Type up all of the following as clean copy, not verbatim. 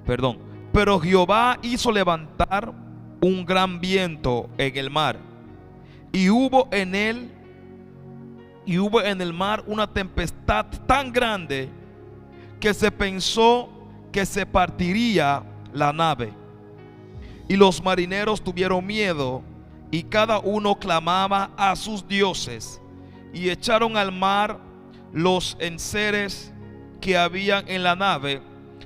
perdón. Pero Jehová hizo levantar un gran viento en el mar, y hubo en el mar una tempestad tan grande que se pensó que se partiría la nave. Y los marineros tuvieron miedo, y cada uno clamaba a sus dioses, y echaron al mar los enseres que habían en la nave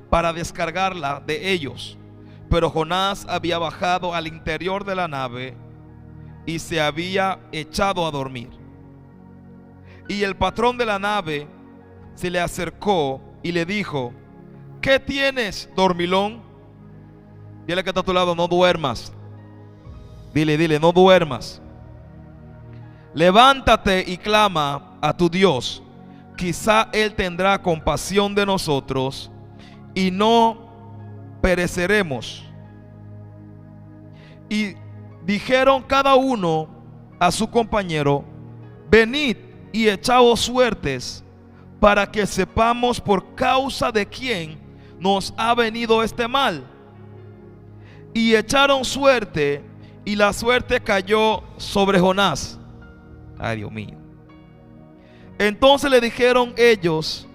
para descargarla de ellos. Pero Jonás había bajado al interior de la nave y se había echado a dormir. Y el patrón de la nave se le acercó y le dijo: ¿qué tienes, dormilón? Dile que está a tu lado: no duermas. Dile, no duermas. Levántate y clama a tu Dios. Quizá Él tendrá compasión de nosotros y no pereceremos. Y dijeron cada uno a su compañero: venid y echaos suertes, para que sepamos por causa de quién nos ha venido este mal. Y echaron suerte, y la suerte cayó sobre Jonás. Ay, Dios mío. Entonces le dijeron ellos: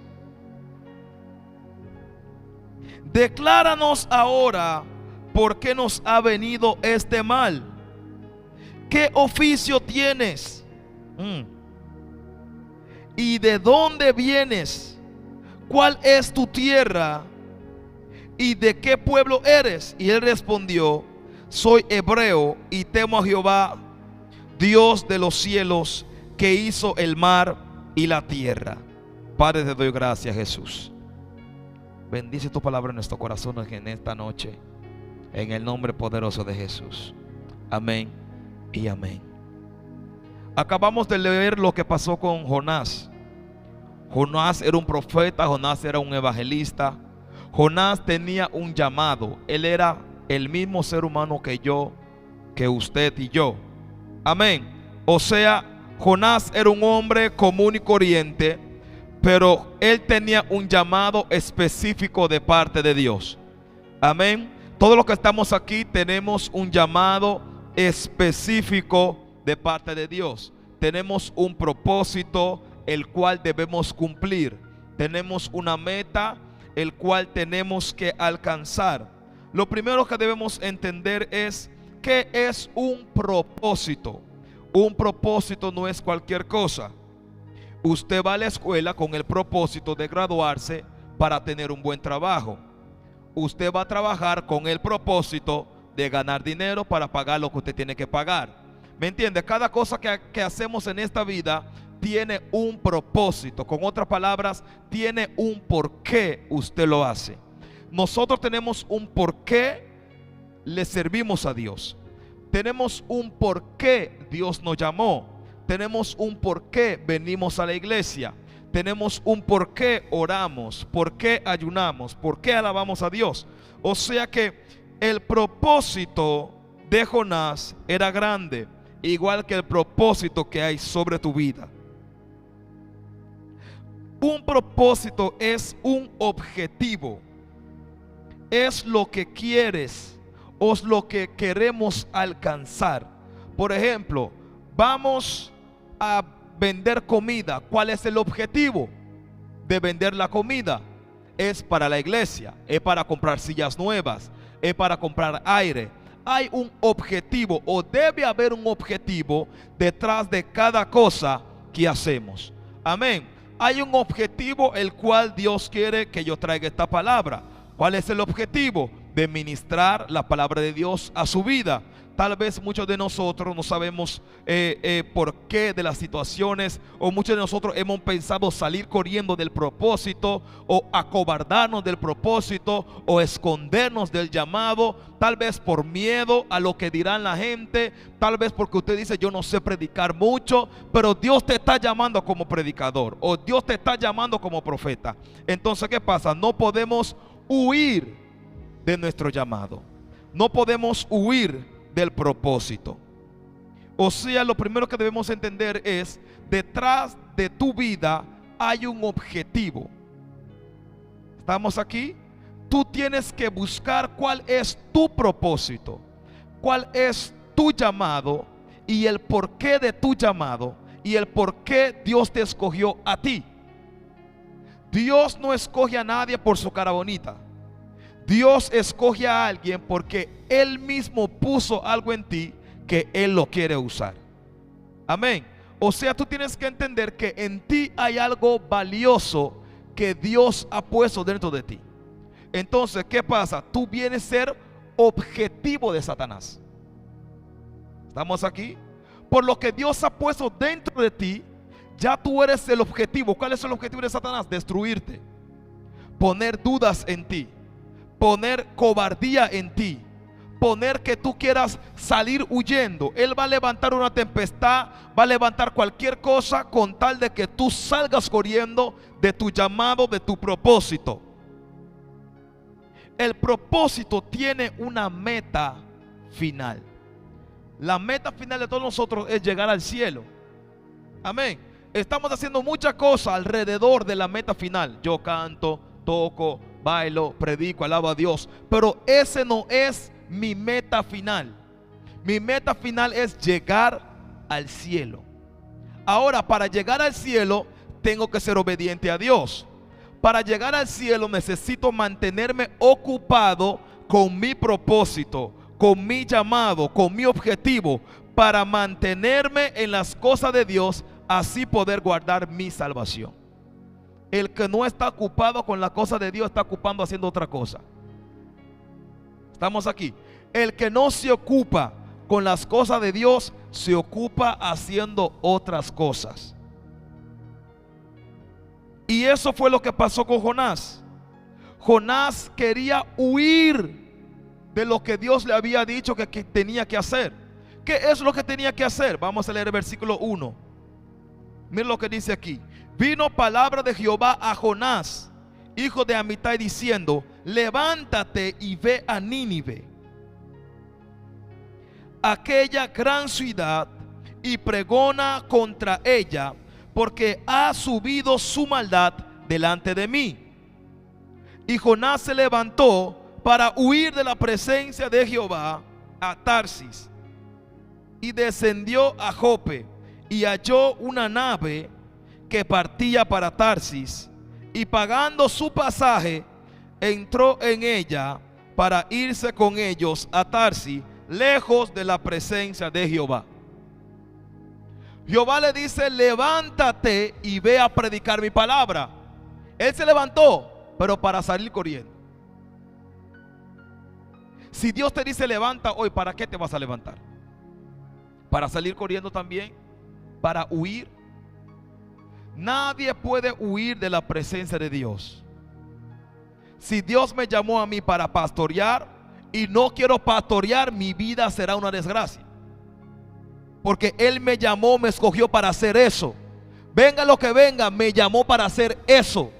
decláranos ahora por qué nos ha venido este mal. ¿Qué oficio tienes? ¿Y de dónde vienes? ¿Cuál es tu tierra? ¿Y de qué pueblo eres? Y él respondió: soy hebreo y temo a Jehová, Dios de los cielos, que hizo el mar y la tierra. Padre, te doy gracias, Jesús. Bendice tu palabra en nuestro corazón en esta noche, en el nombre poderoso de Jesús. Amén y amén. Acabamos de leer lo que pasó con Jonás. Jonás era un profeta, Jonás era un evangelista. Jonás tenía un llamado. Él era el mismo ser humano que yo, que usted y yo. Amén. O sea, Jonás era un hombre común y corriente, pero él tenía un llamado específico de parte de Dios. Amén. Todos los que estamos aquí tenemos un llamado específico de parte de Dios. Tenemos un propósito el cual debemos cumplir. Tenemos una meta el cual tenemos que alcanzar. Lo primero que debemos entender es ¿qué es un propósito? Un propósito no es cualquier cosa. Usted va a la escuela con el propósito de graduarse para tener un buen trabajo. Usted va a trabajar con el propósito de ganar dinero para pagar lo que usted tiene que pagar. ¿Me entiende? Cada cosa que hacemos en esta vida tiene un propósito. Con otras palabras, tiene un por qué usted lo hace. Nosotros tenemos un por qué le servimos a Dios. Tenemos un por qué Dios nos llamó. Tenemos un por qué venimos a la iglesia. Tenemos un por qué oramos, por qué ayunamos, por qué alabamos a Dios. O sea que el propósito de Jonás era grande, igual que el propósito que hay sobre tu vida. Un propósito es un objetivo. Es lo que quieres o es lo que queremos alcanzar. Por ejemplo, vamos a vender comida. ¿Cuál es el objetivo de vender la comida? Es para la iglesia, es para comprar sillas nuevas, es para comprar aire. Hay un objetivo o debe haber un objetivo detrás de cada cosa que hacemos. Amén. Hay un objetivo el cual Dios quiere que yo traiga esta palabra. ¿Cuál es el objetivo? De ministrar la palabra de Dios a su vida. Tal vez muchos de nosotros no sabemos por qué de las situaciones, o muchos de nosotros hemos pensado salir corriendo del propósito, o acobardarnos del propósito, o escondernos del llamado, tal vez por miedo a lo que dirán la gente, tal vez porque usted dice yo no sé predicar mucho, pero Dios te está llamando como predicador, o Dios te está llamando como profeta. Entonces, ¿qué pasa? No podemos huir de nuestro llamado, no podemos huir del propósito. O sea, lo primero que debemos entender es, detrás de tu vida hay un objetivo. ¿Estamos aquí? tú tienes que buscar cuál es tu propósito, cuál es tu llamado y el porqué de tu llamado y el por qué Dios te escogió a ti. Dios no escoge a nadie por su cara bonita. Dios escoge a alguien porque Él mismo puso algo en ti que Él lo quiere usar. Amén. O sea, tú tienes que entender que en ti hay algo valioso que Dios ha puesto dentro de ti. Entonces, ¿qué pasa? Tú vienes a ser objetivo de Satanás. ¿Estamos aquí? Por lo que Dios ha puesto dentro de ti, ya tú eres el objetivo. ¿Cuál es el objetivo de Satanás? Destruirte, poner dudas en ti, poner cobardía en ti, poner que tú quieras salir huyendo. Él va a levantar una tempestad, va a levantar cualquier cosa con tal de que tú salgas corriendo de tu llamado, de tu propósito. El propósito tiene una meta final. La meta final de todos nosotros es llegar al cielo. Amén. Estamos haciendo muchas cosas alrededor de la meta final. Yo canto, toco, bailo, predico, alabo a Dios, pero ese no es mi meta final. Mi meta final es llegar al cielo. Ahora, para llegar al cielo tengo que ser obediente a Dios. Para llegar al cielo necesito mantenerme ocupado con mi propósito, con mi llamado, con mi objetivo, para mantenerme en las cosas de Dios, así poder guardar mi salvación. El que no está ocupado con la cosa de Dios está ocupando haciendo otra cosa. Estamos aquí. El que no se ocupa con las cosas de Dios se ocupa haciendo otras cosas. Y eso fue lo que pasó con Jonás. Jonás quería huir de lo que Dios le había dicho que tenía que hacer. ¿Qué es lo que tenía que hacer? Vamos a leer el versículo 1. Miren lo que dice aquí. Vino palabra de Jehová a Jonás, hijo de Amitai, diciendo: levántate y ve a Nínive, aquella gran ciudad, y pregona contra ella, porque ha subido su maldad delante de mí. Y Jonás se levantó para huir de la presencia de Jehová a Tarsis, y descendió a Jope, y halló una nave que partía para Tarsis, y pagando su pasaje, entró en ella para irse con ellos a Tarsis, lejos de la presencia de Jehová. Jehová le dice: levántate y ve a predicar mi palabra. Él se levantó, pero para salir corriendo. Si Dios te dice levanta hoy, ¿para qué te vas a levantar? ¿Para salir corriendo también? ¿Para huir? Nadie puede huir de la presencia de Dios. Si Dios me llamó a mí para pastorear y no quiero pastorear, mi vida será una desgracia. Porque Él me llamó, me escogió para hacer eso. Venga lo que venga, me llamó para hacer eso.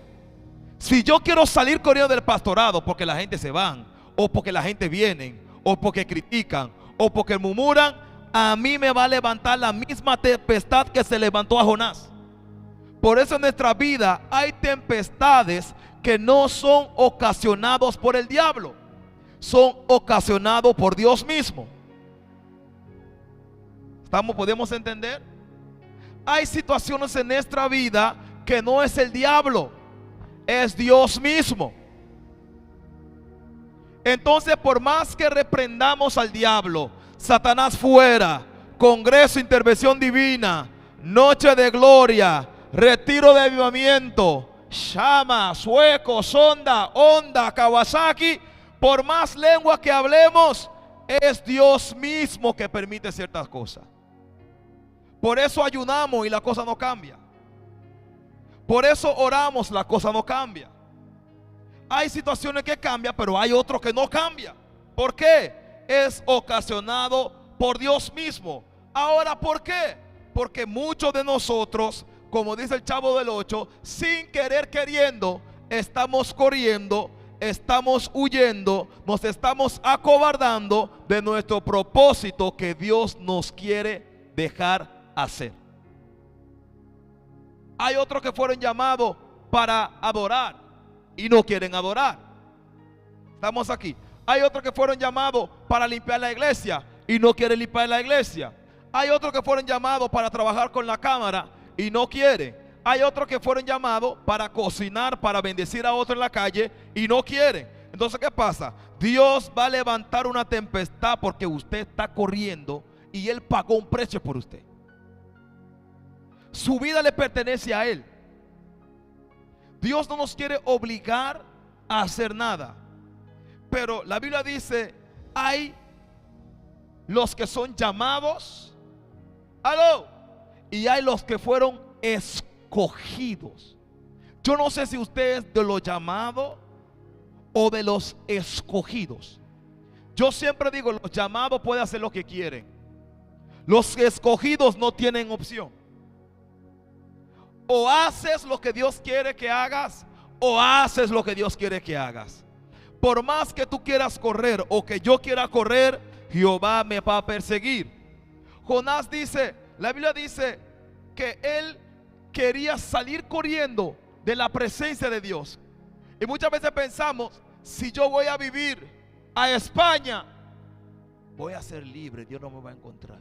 Si yo quiero salir corriendo del pastorado porque la gente se van, o porque la gente viene, o porque critican, o porque murmuran, a mí me va a levantar la misma tempestad que se levantó a Jonás. Por eso en nuestra vida hay tempestades que no son ocasionados por el diablo, son ocasionados por Dios mismo. ¿Podemos entender? Hay situaciones en nuestra vida que no es el diablo, es Dios mismo. Entonces, por más que reprendamos al diablo, Satanás fuera, congreso, intervención divina, noche de gloria, retiro de avivamiento, Shama, Sueco, Sonda, Onda, Kawasaki, por más lengua que hablemos, es Dios mismo que permite ciertas cosas. Por eso ayunamos y la cosa no cambia. Por eso oramos, la cosa no cambia. Hay situaciones que cambian, pero hay otros que no cambian. ¿Por qué? Es ocasionado por Dios mismo. Ahora, ¿por qué? Porque muchos de nosotros, como dice el Chavo del 8, sin querer queriendo, estamos corriendo, estamos huyendo, nos estamos acobardando de nuestro propósito que Dios nos quiere dejar hacer. Hay otros que fueron llamados para adorar y no quieren adorar. Estamos aquí. Hay otros que fueron llamados para limpiar la iglesia y no quieren limpiar la iglesia. Hay otros que fueron llamados para trabajar con la cámara y no quieren. Hay otros que fueron llamados para cocinar, para bendecir a otros en la calle y no quieren. Entonces, ¿qué pasa? Dios va a levantar una tempestad porque usted está corriendo y Él pagó un precio por usted. Su vida le pertenece a Él. Dios no nos quiere obligar a hacer nada. Pero la Biblia dice, hay los que son llamados, ¡aló!, y hay los que fueron escogidos. Yo no sé si usted es de los llamados o de los escogidos. Yo siempre digo, los llamados pueden hacer lo que quieren. Los escogidos no tienen opción. O haces lo que Dios quiere que hagas, o haces lo que Dios quiere que hagas. Por más que tú quieras correr o que yo quiera correr, Jehová me va a perseguir. Jonás dice, la Biblia dice que él quería salir corriendo de la presencia de Dios. Y muchas veces pensamos, si yo voy a vivir a España, voy a ser libre, Dios no me va a encontrar.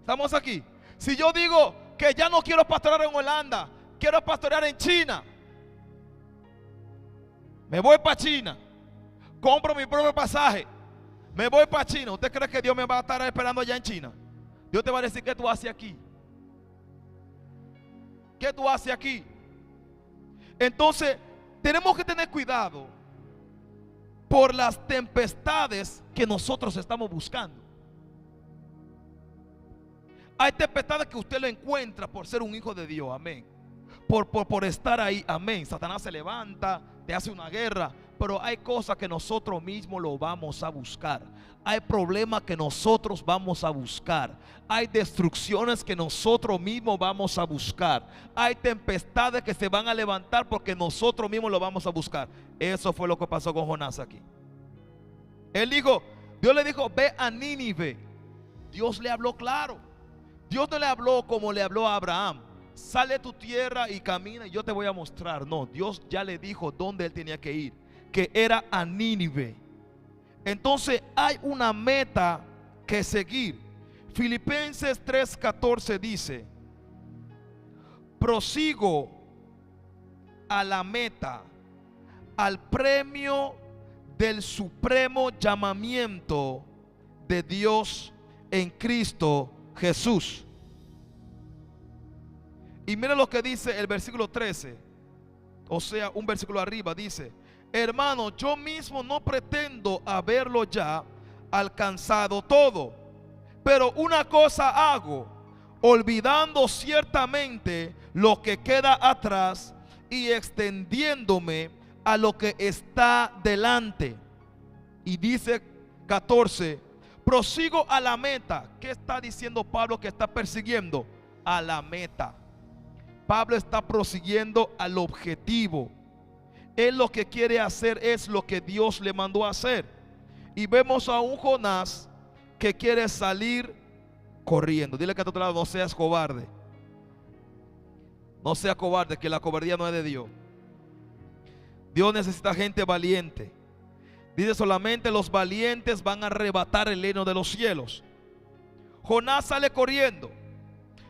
¿Estamos aquí? Si yo digo que ya no quiero pastorear en Holanda, quiero pastorear en China, me voy para China, compro mi propio pasaje, me voy para China. ¿Usted cree que Dios me va a estar esperando allá en China? Dios te va a decir, ¿qué tú haces aquí? ¿Qué tú haces aquí? Entonces, tenemos que tener cuidado por las tempestades que nosotros estamos buscando. Hay tempestades que usted lo encuentra por ser un hijo de Dios, amén. Por estar ahí, amén. Satanás se levanta, te hace una guerra, pero hay cosas que nosotros mismos lo vamos a buscar. Hay problemas que nosotros vamos a buscar. Hay destrucciones que nosotros mismos vamos a buscar. Hay tempestades que se van a levantar porque nosotros mismos lo vamos a buscar. Eso fue lo que pasó con Jonás aquí. Él dijo, Dios le dijo, ve a Nínive. Dios le habló claro. Dios no le habló como le habló a Abraham. Sale de tu tierra y camina y yo te voy a mostrar. No, Dios ya le dijo dónde él tenía que ir, que era a Nínive. Entonces hay una meta que seguir. Filipenses 3:14 dice, prosigo a la meta, al premio del supremo llamamiento de Dios en Cristo Jesús. Y mira lo que dice el versículo 13, o sea, un versículo arriba, dice, hermano, yo mismo no pretendo haberlo ya alcanzado todo, pero una cosa hago, olvidando ciertamente lo que queda atrás y extendiéndome a lo que está delante. Y dice 14, prosigo a la meta. ¿Qué está diciendo Pablo que está persiguiendo? A la meta. Pablo está prosiguiendo al objetivo. Él lo que quiere hacer es lo que Dios le mandó a hacer. Y vemos a un Jonás que quiere salir corriendo. Dile que a tu lado, no seas cobarde. No seas cobarde, que la cobardía no es de Dios. Dios necesita gente valiente. Dice, solamente los valientes van a arrebatar el reino de los cielos. Jonás sale corriendo.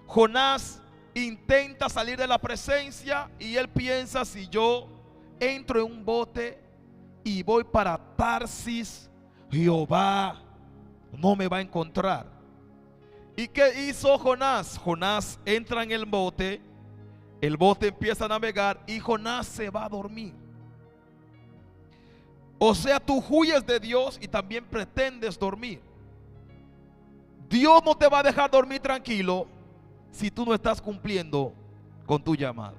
Jonás intenta salir de la presencia y él piensa, si yo entro en un bote y voy para Tarsis, Jehová no me va a encontrar. ¿Y qué hizo Jonás? Jonás entra en el bote empieza a navegar y Jonás se va a dormir. O sea, tú huyes de Dios y también pretendes dormir. Dios no te va a dejar dormir tranquilo si tú no estás cumpliendo con tu llamado.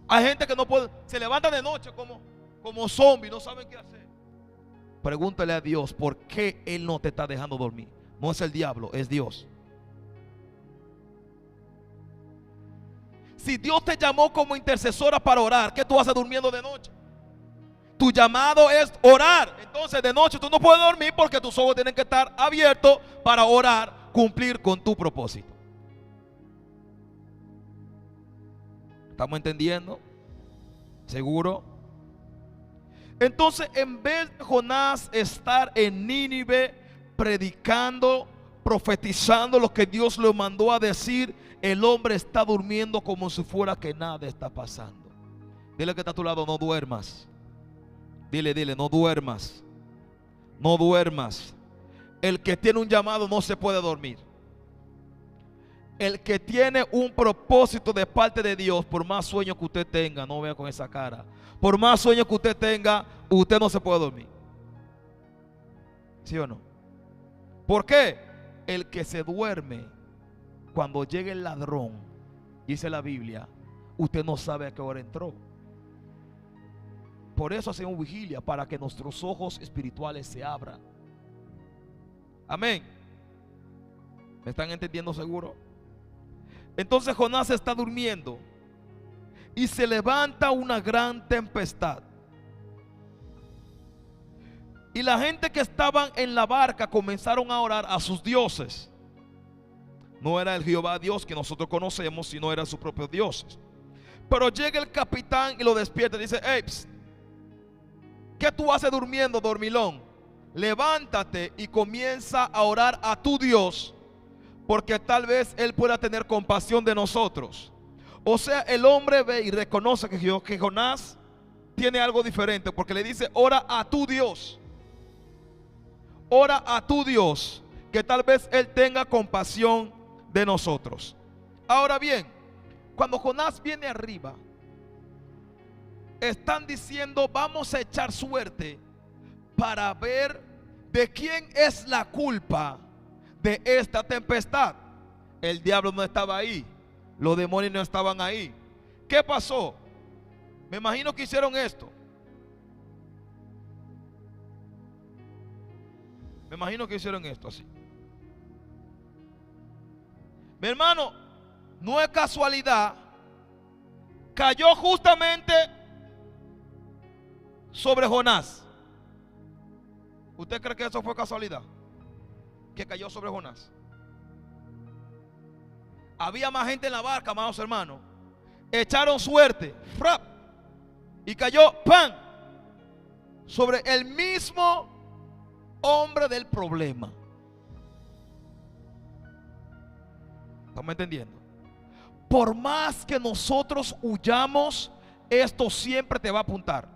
Hay gente que no puede, se levanta de noche como zombie, no saben qué hacer. Pregúntale a Dios por qué Él no te está dejando dormir. No es el diablo, es Dios. Si Dios te llamó como intercesora para orar, ¿qué tú haces durmiendo de noche? Tu llamado es orar. Entonces de noche tú no puedes dormir porque tus ojos tienen que estar abiertos para orar, cumplir con tu propósito. ¿Estamos entendiendo? ¿Seguro? Entonces, en vez de Jonás estar en Nínive predicando, profetizando lo que Dios le mandó a decir, el hombre está durmiendo como si fuera que nada está pasando. Dile que está a tu lado: no duermas. Dile, no duermas. No duermas. El que tiene un llamado no se puede dormir. El que tiene un propósito de parte de Dios, por más sueño que usted tenga, no vea con esa cara, por más sueño que usted tenga, usted no se puede dormir. ¿Sí o no? ¿Por qué? El que se duerme, cuando llegue el ladrón, dice la Biblia, usted no sabe a qué hora entró. Por eso hacemos vigilia, para que nuestros ojos espirituales se abran. Amén. ¿Me están entendiendo seguro? Entonces Jonás está durmiendo y se levanta una gran tempestad. Y la gente que estaban en la barca comenzaron a orar a sus dioses. No era el Jehová Dios que nosotros conocemos, sino eran sus propios dioses. Pero llega el capitán y lo despierta y dice: hey, psst, ¿qué tú haces durmiendo, dormilón? Levántate y comienza a orar a tu Dios, porque tal vez Él pueda tener compasión de nosotros. O sea, el hombre ve y reconoce que Jonás tiene algo diferente, porque le dice: ora a tu Dios. Ora a tu Dios, que tal vez Él tenga compasión de nosotros. Ahora bien, cuando Jonás viene arriba, están diciendo: vamos a echar suerte para ver de quién es la culpa de esta tempestad. El diablo no estaba ahí, los demonios no estaban ahí. ¿Qué pasó? Me imagino que hicieron esto. Me imagino que hicieron esto así. Mi hermano, no es casualidad. Cayó justamente sobre Jonás. ¿Usted cree que eso fue casualidad? Que cayó sobre Jonás. Había más gente en la barca, amados hermanos. Echaron suerte, ¡frap!, y cayó, ¡pam!, sobre el mismo hombre del problema. ¿Estamos entendiendo? Por más que nosotros huyamos, esto siempre te va a apuntar.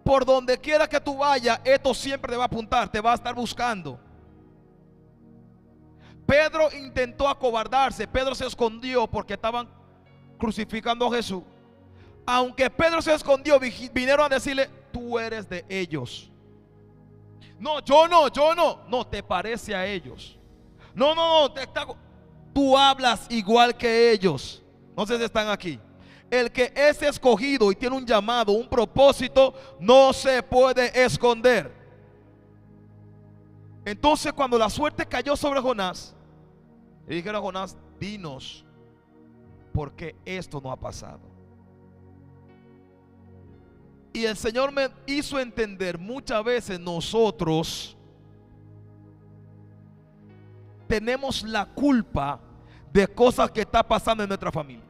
Por donde quiera que tú vayas, esto siempre te va a apuntar, te va a estar buscando. Pedro intentó acobardarse, Pedro se escondió porque estaban crucificando a Jesús. Aunque Pedro se escondió, vinieron a decirle: tú eres de ellos. No, yo no. No, te parece a ellos. No, tú hablas igual que ellos. No sé si están aquí. El que es escogido y tiene un llamado, un propósito, no se puede esconder. Entonces, cuando la suerte cayó sobre Jonás, le dijeron a Jonás: dinos por qué esto no ha pasado. Y el Señor me hizo entender: muchas veces nosotros tenemos la culpa de cosas que están pasando en nuestra familia.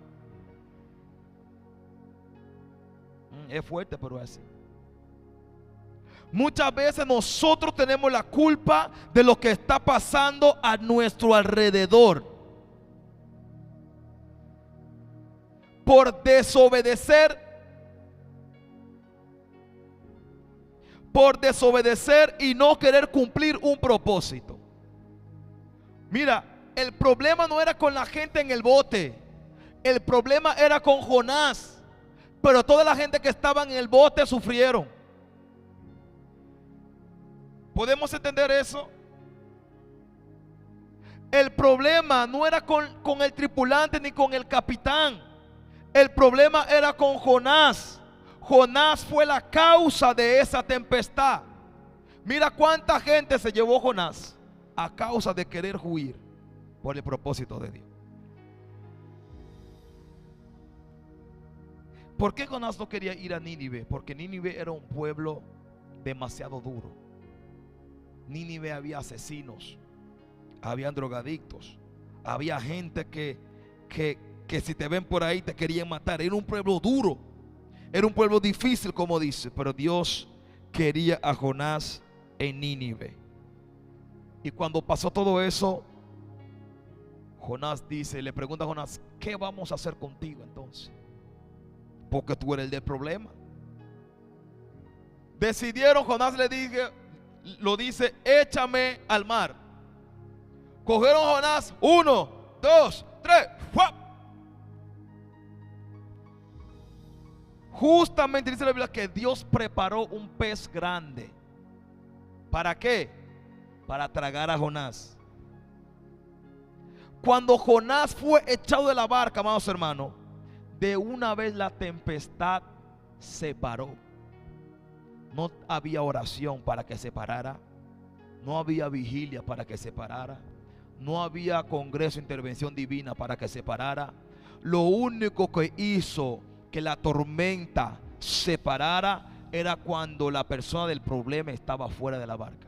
Es fuerte, pero es así. Muchas veces nosotros tenemos la culpa de lo que está pasando a nuestro alrededor, por desobedecer y no querer cumplir un propósito. Mira, el problema no era con la gente en el bote, el problema era con Jonás. Pero toda la gente que estaba en el bote sufrieron. ¿Podemos entender eso? El problema no era con el tripulante ni con el capitán. El problema era con Jonás. Jonás fue la causa de esa tempestad. Mira cuánta gente se llevó Jonás a causa de querer huir por el propósito de Dios. ¿Por qué Jonás no quería ir a Nínive? Porque Nínive era un pueblo demasiado duro. Nínive había asesinos, había drogadictos, había gente que que si te ven por ahí te querían matar. Era un pueblo duro, era un pueblo difícil, como dice, pero Dios quería a Jonás en Nínive. Y cuando pasó todo eso, Jonás dice, le pregunta a Jonás: ¿qué vamos a hacer contigo entonces? Porque tú eres el del problema. Decidieron, Jonás lo dice: échame al mar. Cogieron a Jonás, 1, 2, 3, ¡fua! Justamente dice la Biblia que Dios preparó un pez grande. ¿Para qué? Para tragar a Jonás. Cuando Jonás fue echado de la barca, amados hermanos, de una vez la tempestad se paró. No había oración para que se parara. No había vigilia para que se parara. No había congreso de intervención divina para que se parara. Lo único que hizo que la tormenta se parara era cuando la persona del problema estaba fuera de la barca.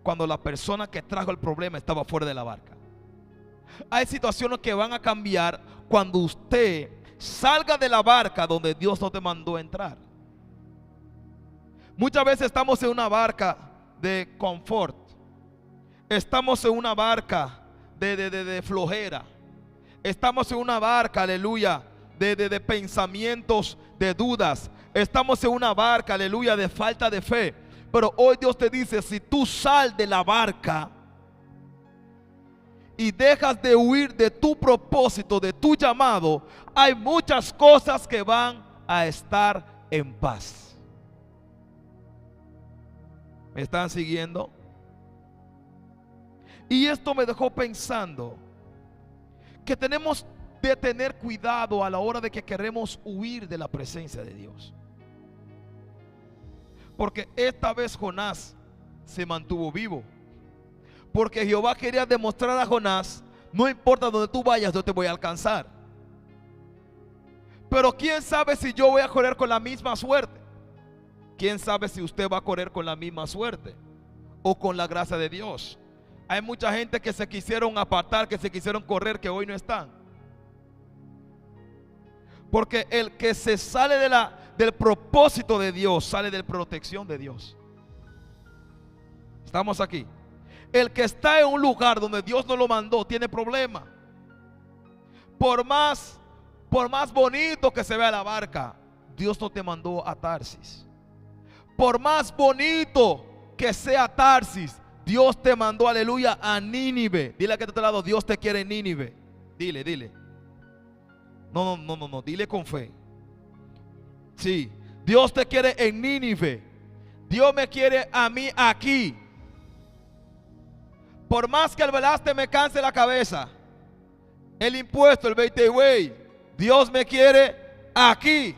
Cuando la persona que trajo el problema estaba fuera de la barca. Hay situaciones que van a cambiar cuando usted salga de la barca donde Dios no te mandó entrar. Muchas veces estamos en una barca de confort. Estamos en una barca de flojera. Estamos en una barca, aleluya, de pensamientos, de dudas. Estamos en una barca, aleluya, de falta de fe. Pero hoy Dios te dice: si tú sal de la barca y dejas de huir de tu propósito, de tu llamado, hay muchas cosas que van a estar en paz. ¿Me están siguiendo? Y esto me dejó pensando que tenemos de tener cuidado a la hora de que queremos huir de la presencia de Dios. Porque esta vez Jonás se mantuvo vivo. Porque Jehová quería demostrar a Jonás: no importa donde tú vayas, yo te voy a alcanzar. Pero quién sabe si yo voy a correr con la misma suerte. Quién sabe si usted va a correr con la misma suerte o con la gracia de Dios. Hay mucha gente que se quisieron apartar, que se quisieron correr, que hoy no están. Porque el que se sale del propósito de Dios, sale de la protección de Dios. Estamos aquí. El que está en un lugar donde Dios no lo mandó tiene problema. Por más bonito que se vea la barca, Dios no te mandó a Tarsis. Por más bonito que sea Tarsis, Dios te mandó, aleluya, a Nínive. Dile a que te otro lado: Dios te quiere en Nínive. Dile. No, dile con fe. Sí, Dios te quiere en Nínive. Dios me quiere a mí aquí. Por más que el velaste me canse la cabeza, el impuesto, el Beiteway, Dios me quiere aquí.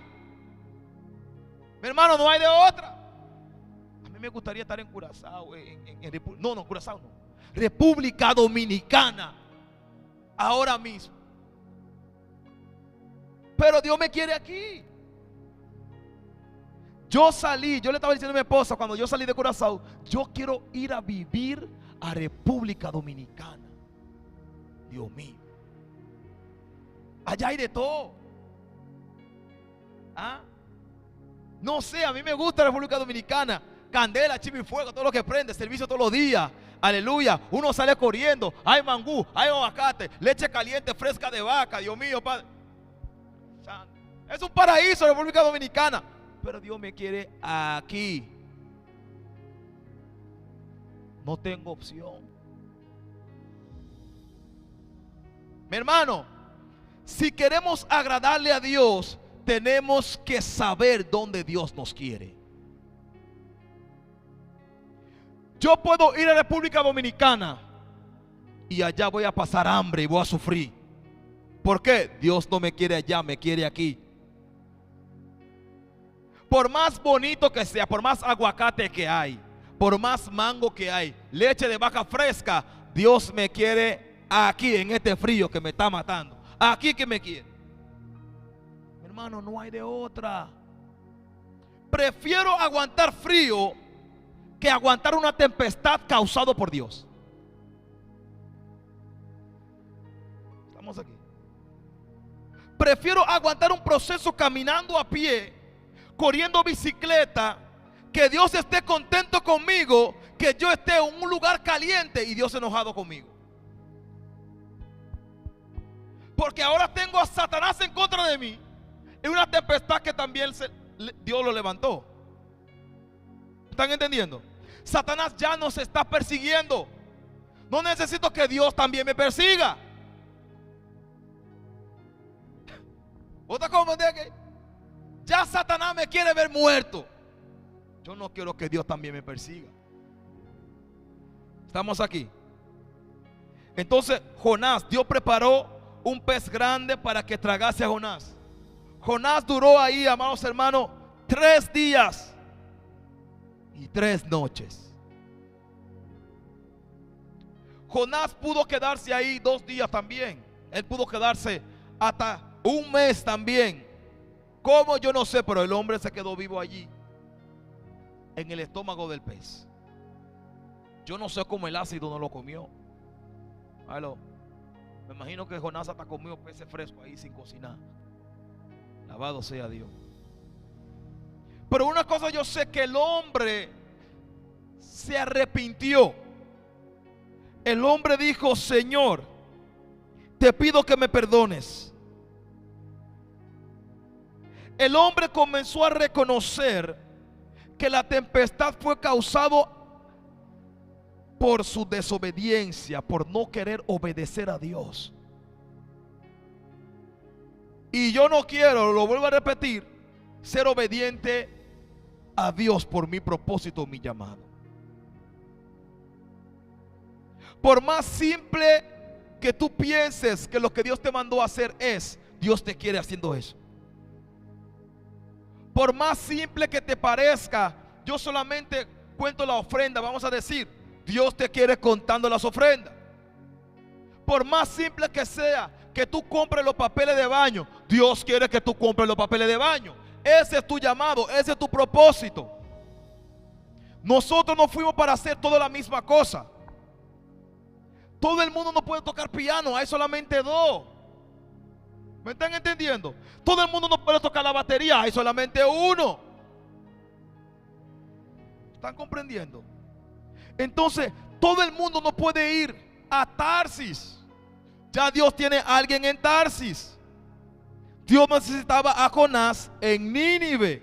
Mi hermano, no hay de otra. A mí me gustaría estar en Curazao, Curazao no, República Dominicana, ahora mismo. Pero Dios me quiere aquí. Yo le estaba diciendo a mi esposa, cuando yo salí de Curazao, yo quiero ir a vivir a República Dominicana. Dios mío, allá hay de todo. No sé, a mí me gusta la República Dominicana. Candela, chivo y fuego, todo lo que prende, servicio todos los días. Aleluya, uno sale corriendo. Hay mangú, hay aguacate, leche caliente fresca de vaca. Dios mío, Padre. Es un paraíso la República Dominicana. Pero Dios me quiere aquí. No tengo opción. Mi hermano, si queremos agradarle a Dios, tenemos que saber dónde Dios nos quiere. Yo puedo ir a República Dominicana y allá voy a pasar hambre y voy a sufrir. ¿Por qué? Dios no me quiere allá, me quiere aquí. Por más bonito que sea, por más aguacate que hay, por más mango que hay, leche de vaca fresca, Dios me quiere aquí en este frío que me está matando. Aquí que me quiere. Mi hermano, no hay de otra. Prefiero aguantar frío que aguantar una tempestad causada por Dios. Estamos aquí. prefiero aguantar un proceso caminando a pie, corriendo bicicleta, que Dios esté contento conmigo, que yo esté en un lugar caliente y Dios enojado conmigo. Porque ahora tengo a Satanás en contra de mí, en una tempestad que también Dios lo levantó. ¿Están entendiendo? Satanás ya nos está persiguiendo. No necesito que Dios también me persiga. ¿Otra cosa? Ya Satanás me quiere ver muerto. Yo no quiero que Dios también me persiga. ¿Estamos aquí? Entonces Jonás, Dios preparó un pez grande para que tragase a Jonás. Jonás duró ahí, amados hermanos, 3 días y 3 noches. Jonás pudo quedarse ahí 2 días también. Él pudo quedarse hasta 1 mes también. ¿Cómo? Yo no sé, pero el hombre se quedó vivo allí, en el estómago del pez. Yo no sé cómo el ácido no lo comió. ¿Aló? Me imagino que Jonás hasta comió peces frescos ahí sin cocinar. Alabado sea Dios. Pero una cosa yo sé, que el hombre se arrepintió. El hombre dijo: Señor, te pido que me perdones. El hombre comenzó a reconocer que la tempestad fue causada por su desobediencia, por no querer obedecer a Dios. Y yo no quiero, lo vuelvo a repetir, ser obediente a Dios por mi propósito, mi llamado. Por más simple que tú pienses que lo que Dios te mandó a hacer es, Dios te quiere haciendo eso. Por más simple que te parezca, yo solamente cuento la ofrenda, vamos a decir, Dios te quiere contando las ofrendas. Por más simple que sea que tú compres los papeles de baño, Dios quiere que tú compres los papeles de baño. Ese es tu llamado, ese es tu propósito. Nosotros no fuimos para hacer toda la misma cosa. Todo el mundo no puede tocar piano, hay solamente 2. ¿Me están entendiendo? Todo el mundo no puede tocar la batería, hay solamente 1. ¿Están comprendiendo? Entonces, todo el mundo no puede ir a Tarsis. Ya Dios tiene a alguien en Tarsis. Dios necesitaba a Jonás en Nínive.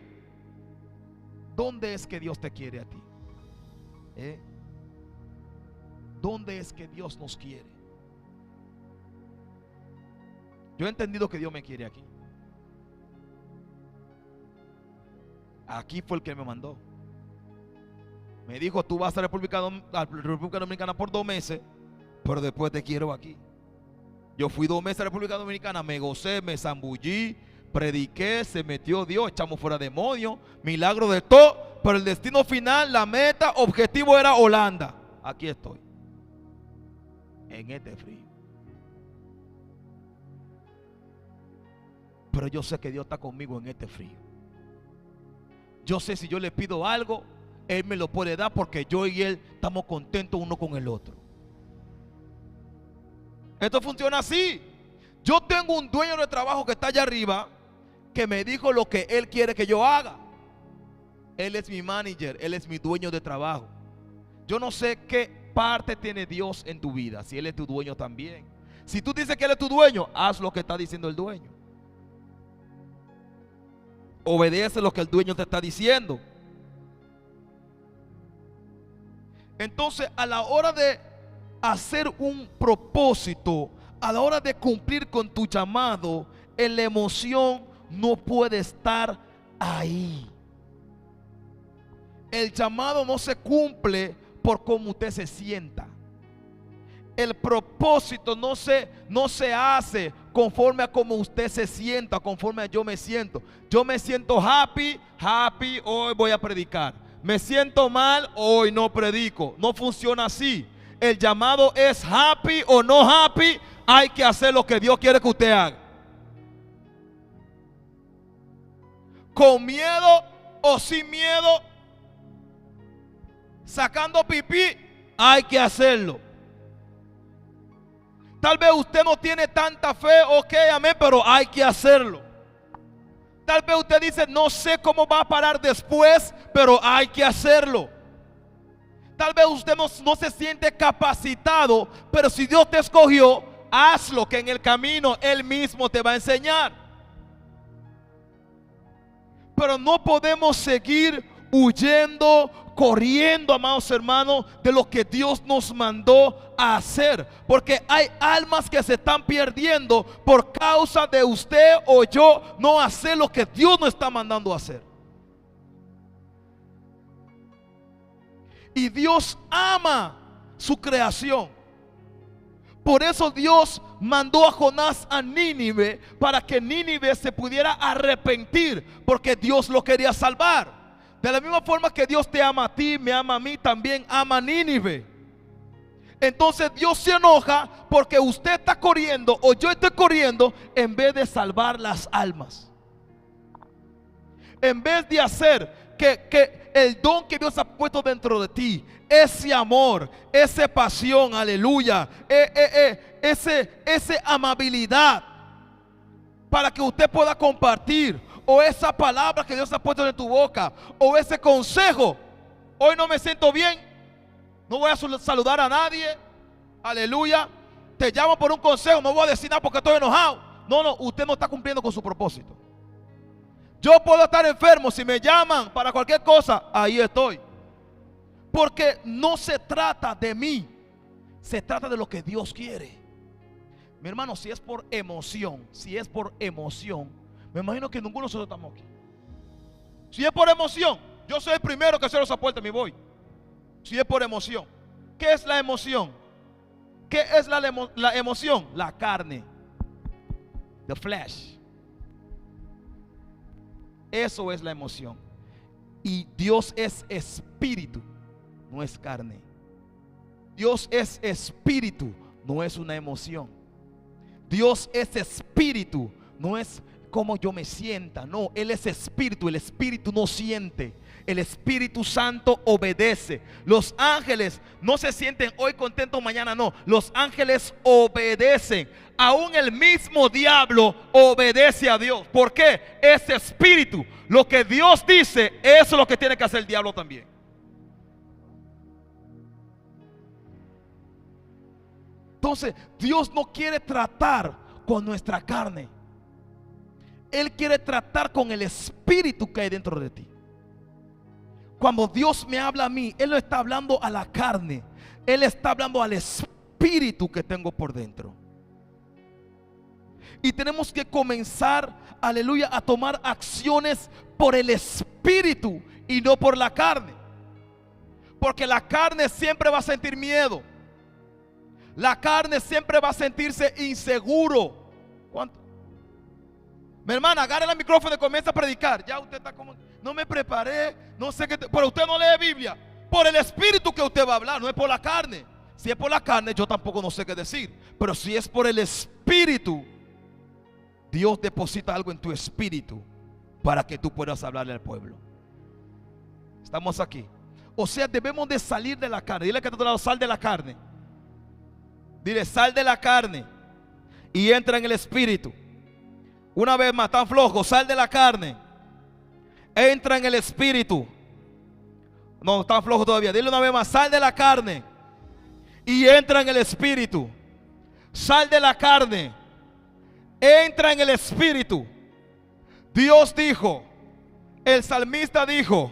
¿Dónde es que Dios te quiere a ti? ¿Dónde es que Dios nos quiere? Yo he entendido que Dios me quiere aquí. Aquí fue el que me mandó. Me dijo: tú vas a República Dominicana por 2 meses, pero después te quiero aquí. Yo fui 2 meses a República Dominicana, me gocé, me zambullí, prediqué, se metió Dios, echamos fuera demonios, milagro de todo, pero el destino final, la meta, objetivo era Holanda. Aquí estoy, en este frío. Pero yo sé que Dios está conmigo en este frío. Yo sé, si yo le pido algo, Él me lo puede dar, porque yo y Él estamos contentos uno con el otro. Esto funciona así. Yo tengo un dueño de trabajo que está allá arriba, que me dijo lo que Él quiere que yo haga. Él es mi manager, Él es mi dueño de trabajo. Yo no sé qué parte tiene Dios en tu vida, si Él es tu dueño también. Si tú dices que Él es tu dueño, haz lo que está diciendo el dueño. Obedece lo que el dueño te está diciendo. Entonces, a la hora de hacer un propósito, a la hora de cumplir con tu llamado, la emoción no puede estar ahí. El llamado no se cumple por cómo usted se sienta. El propósito no se hace conforme a cómo usted se sienta, conforme a yo me siento. Yo me siento happy, hoy voy a predicar. Me siento mal, hoy no predico. No funciona así. El llamado es happy o no happy, hay que hacer lo que Dios quiere que usted haga. Con miedo o sin miedo, sacando pipí, hay que hacerlo. Tal vez usted no tiene tanta fe, ok, amén, pero hay que hacerlo. Tal vez usted dice, no sé cómo va a parar después, pero hay que hacerlo. Tal vez usted no se siente capacitado, pero si Dios te escogió, hazlo, que en el camino Él mismo te va a enseñar. Pero no podemos seguir huyendo, corriendo, amados hermanos, de lo que Dios nos mandó a hacer. Porque hay almas que se están perdiendo por causa de usted o yo no hacer lo que Dios nos está mandando a hacer. Y Dios ama su creación. Por eso Dios mandó a Jonás a Nínive, para que Nínive se pudiera arrepentir, porque Dios lo quería salvar. De la misma forma que Dios te ama a ti, me ama a mí, también ama a Nínive. Entonces Dios se enoja porque usted está corriendo o yo estoy corriendo en vez de salvar las almas. En vez de hacer que el don que Dios ha puesto dentro de ti, ese amor, esa pasión, aleluya, esa amabilidad, para que usted pueda compartir, o esa palabra que Dios ha puesto en tu boca, o ese consejo. Hoy no me siento bien, no voy a saludar a nadie, aleluya. Te llamo por un consejo, no voy a decir nada porque estoy enojado. No, usted no está cumpliendo con su propósito. Yo puedo estar enfermo, si me llaman para cualquier cosa, ahí estoy. Porque no se trata de mí, se trata de lo que Dios quiere. Mi hermano, si es por emoción, me imagino que ninguno de nosotros estamos aquí. Si es por emoción, yo soy el primero que cierro esa puerta y me voy. Si es por emoción, ¿qué es la emoción? ¿Qué es la emoción? La carne, the flesh. Eso es la emoción. Y Dios es espíritu, no es carne. Dios es espíritu, no es una emoción. Dios es espíritu, no es como yo me sienta. No, Él es espíritu. El espíritu no siente. El Espíritu Santo obedece. Los ángeles no se sienten hoy contentos, mañana no. Los ángeles obedecen. Aún el mismo diablo obedece a Dios. ¿Por qué? Es espíritu. Lo que Dios dice, eso es lo que tiene que hacer el diablo también. Entonces, Dios no quiere tratar con nuestra carne. Él quiere tratar con el espíritu que hay dentro de ti. Cuando Dios me habla a mí, Él no está hablando a la carne, Él está hablando al espíritu que tengo por dentro. Y tenemos que comenzar, aleluya, a tomar acciones por el espíritu y no por la carne. Porque la carne siempre va a sentir miedo. La carne siempre va a sentirse inseguro. ¿Cuánto? Mi hermana, agarra el micrófono y comienza a predicar. Ya usted está como, no me preparé, no sé qué, pero usted no lee Biblia. Por el espíritu que usted va a hablar, no es por la carne. Si es por la carne, yo tampoco no sé qué decir. Pero si es por el espíritu, Dios deposita algo en tu espíritu para que tú puedas hablarle al pueblo. Estamos aquí. O sea, debemos de salir de la carne. Dile que a tu lado, sal de la carne. Dile, sal de la carne y entra en el espíritu. Una vez más, tan flojo, sal de la carne, entra en el espíritu. No, tan flojo todavía. Dile una vez más, sal de la carne y entra en el espíritu. Sal de la carne, entra en el espíritu. Dios dijo, el salmista dijo,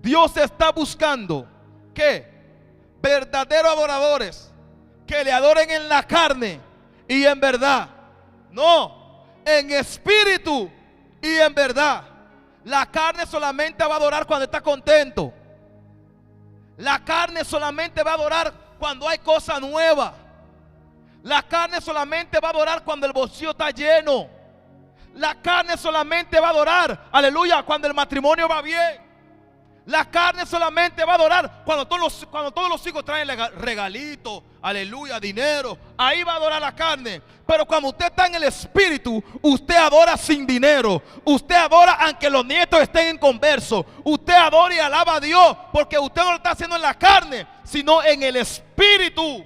Dios está buscando ¿qué? Verdaderos adoradores que le adoren en la carne y en verdad. No, en espíritu y en verdad. La carne solamente va a adorar cuando está contento. La carne solamente va a adorar cuando hay cosa nueva. La carne solamente va a adorar cuando el bolsillo está lleno. La carne solamente va a adorar, aleluya, cuando el matrimonio va bien. La carne solamente va a adorar cuando todos los hijos traen regalitos, aleluya, dinero. Ahí va a adorar la carne. Pero cuando usted está en el espíritu, usted adora sin dinero. Usted adora aunque los nietos estén en converso. Usted adora y alaba a Dios porque usted no lo está haciendo en la carne, sino en el espíritu.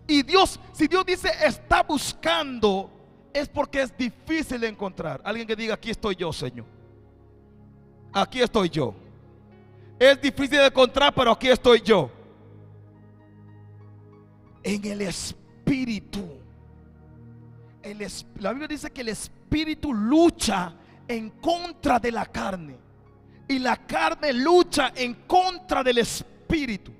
Y Dios, si Dios dice está buscando, es porque es difícil de encontrar. Alguien que diga, aquí estoy yo, Señor. Aquí estoy yo. Es difícil de encontrar, pero aquí estoy yo. En el Espíritu. La Biblia dice que el Espíritu lucha en contra de la carne. Y la carne lucha en contra del Espíritu.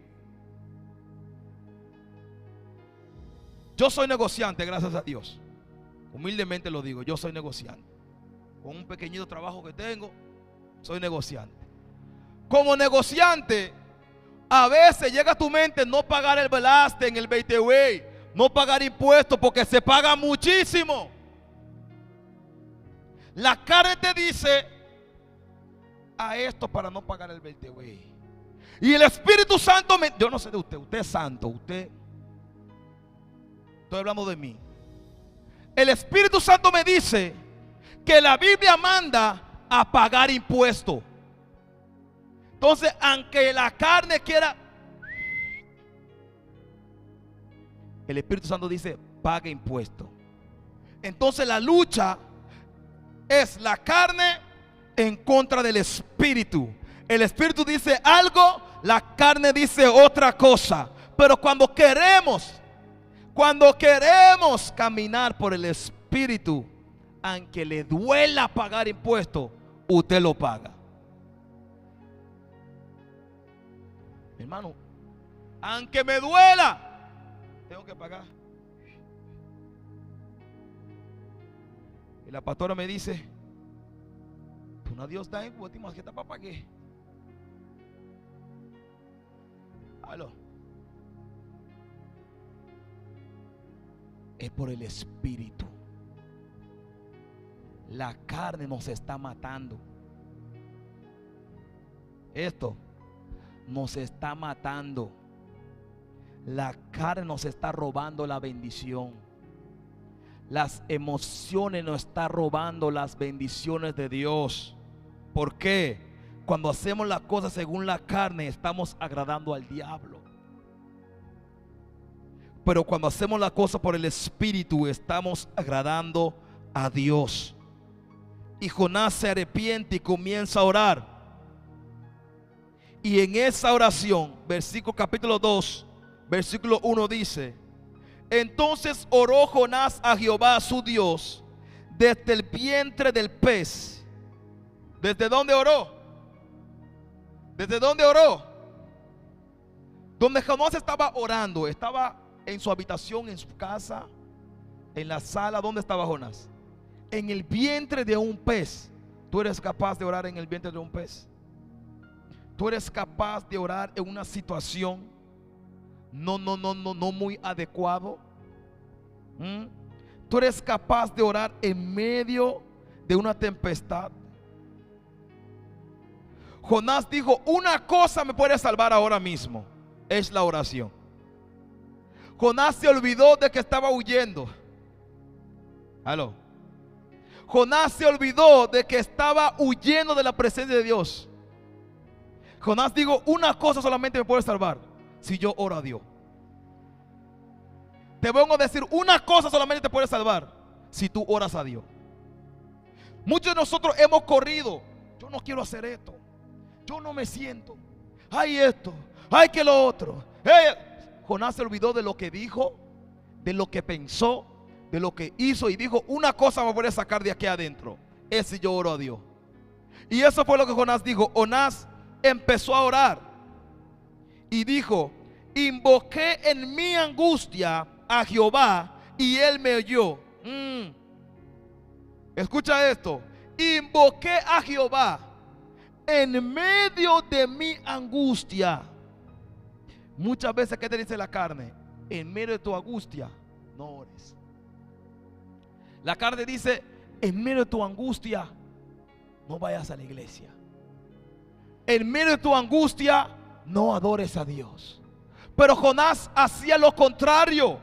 Yo soy negociante, gracias a Dios. Humildemente lo digo, yo soy negociante. Con un pequeñito trabajo que tengo, soy negociante. Como negociante, a veces llega a tu mente no pagar el velaste en el Beiteway, no pagar impuestos porque se paga muchísimo. La carne te dice a esto para no pagar el Beiteway. Y el Espíritu Santo, yo no sé de usted, usted es santo, usted, estoy hablando de mí. El Espíritu Santo me dice que la Biblia manda a pagar impuestos. Entonces, aunque la carne quiera, el Espíritu Santo dice, pague impuestos. Entonces la lucha es la carne en contra del Espíritu. El Espíritu dice algo, la carne dice otra cosa. Pero cuando queremos caminar por el Espíritu, aunque le duela pagar impuestos, usted lo paga. Hermano, aunque me duela, tengo que pagar. Y la pastora me dice, tú no Dios da en últimas que está para pagar. Aló. Es por el Espíritu. La carne nos está matando. Esto nos está matando. La carne nos está robando la bendición. Las emociones nos están robando las bendiciones de Dios. ¿Por qué? Cuando hacemos las cosas según la carne, estamos agradando al diablo. Pero cuando hacemos la cosa por el Espíritu, estamos agradando a Dios. Y Jonás se arrepiente y comienza a orar. Y en esa oración, versículo capítulo 2, versículo 1 dice: entonces oró Jonás a Jehová su Dios desde el vientre del pez. ¿Desde dónde oró? ¿Desde dónde oró? Donde Jonás estaba orando, estaba en su habitación, en su casa, en la sala. ¿Dónde estaba Jonás? En el vientre de un pez. ¿Tú eres capaz de orar en el vientre de un pez? ¿Tú eres capaz de orar en una situación no muy adecuado? ¿Tú eres capaz de orar en medio de una tempestad? Jonás dijo, una cosa me puede salvar ahora mismo, es la oración. Jonás se olvidó de que estaba huyendo. Aló. Jonás se olvidó de que estaba huyendo de la presencia de Dios. Jonás dijo, una cosa solamente me puede salvar, si yo oro a Dios. Te vengo a decir, una cosa solamente te puede salvar, si tú oras a Dios. Muchos de nosotros hemos corrido. Yo no quiero hacer esto. Yo no me siento. Hay esto, hay que lo otro. Jonás se olvidó de lo que dijo, de lo que pensó, de lo que hizo, y dijo, una cosa me puede sacar de aquí adentro, es si yo oro a Dios. Y eso fue lo que Jonás dijo. Jonás empezó a orar y dijo, invoqué en mi angustia a Jehová y él me oyó. Escucha esto. Invoqué a Jehová en medio de mi angustia. Muchas veces, ¿qué te dice la carne? En medio de tu angustia, no ores. La carne dice, en medio de tu angustia, no vayas a la iglesia. En medio de tu angustia, no adores a Dios. Pero Jonás hacía lo contrario.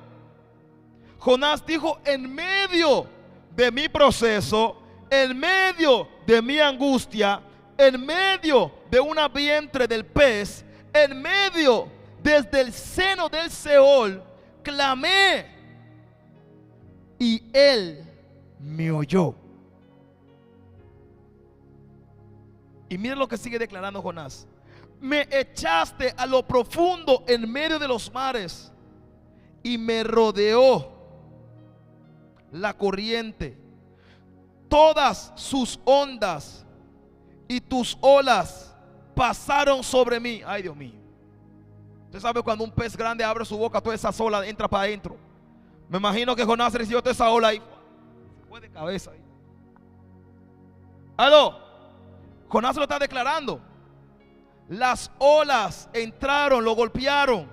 Jonás dijo, en medio de mi proceso, en medio de mi angustia, en medio de una vientre del pez, en medio desde el seno del Seol, clamé y él me oyó. Y miren lo que sigue declarando Jonás: me echaste a lo profundo en medio de los mares y me rodeó la corriente, todas sus ondas y tus olas pasaron sobre mí. Ay, Dios mío. Usted sabe cuando un pez grande abre su boca, toda esa ola entra para adentro. Me imagino que Jonás recibió toda esa ola y se fue de cabeza ahí. Aló, Jonás lo está declarando. Las olas entraron, lo golpearon,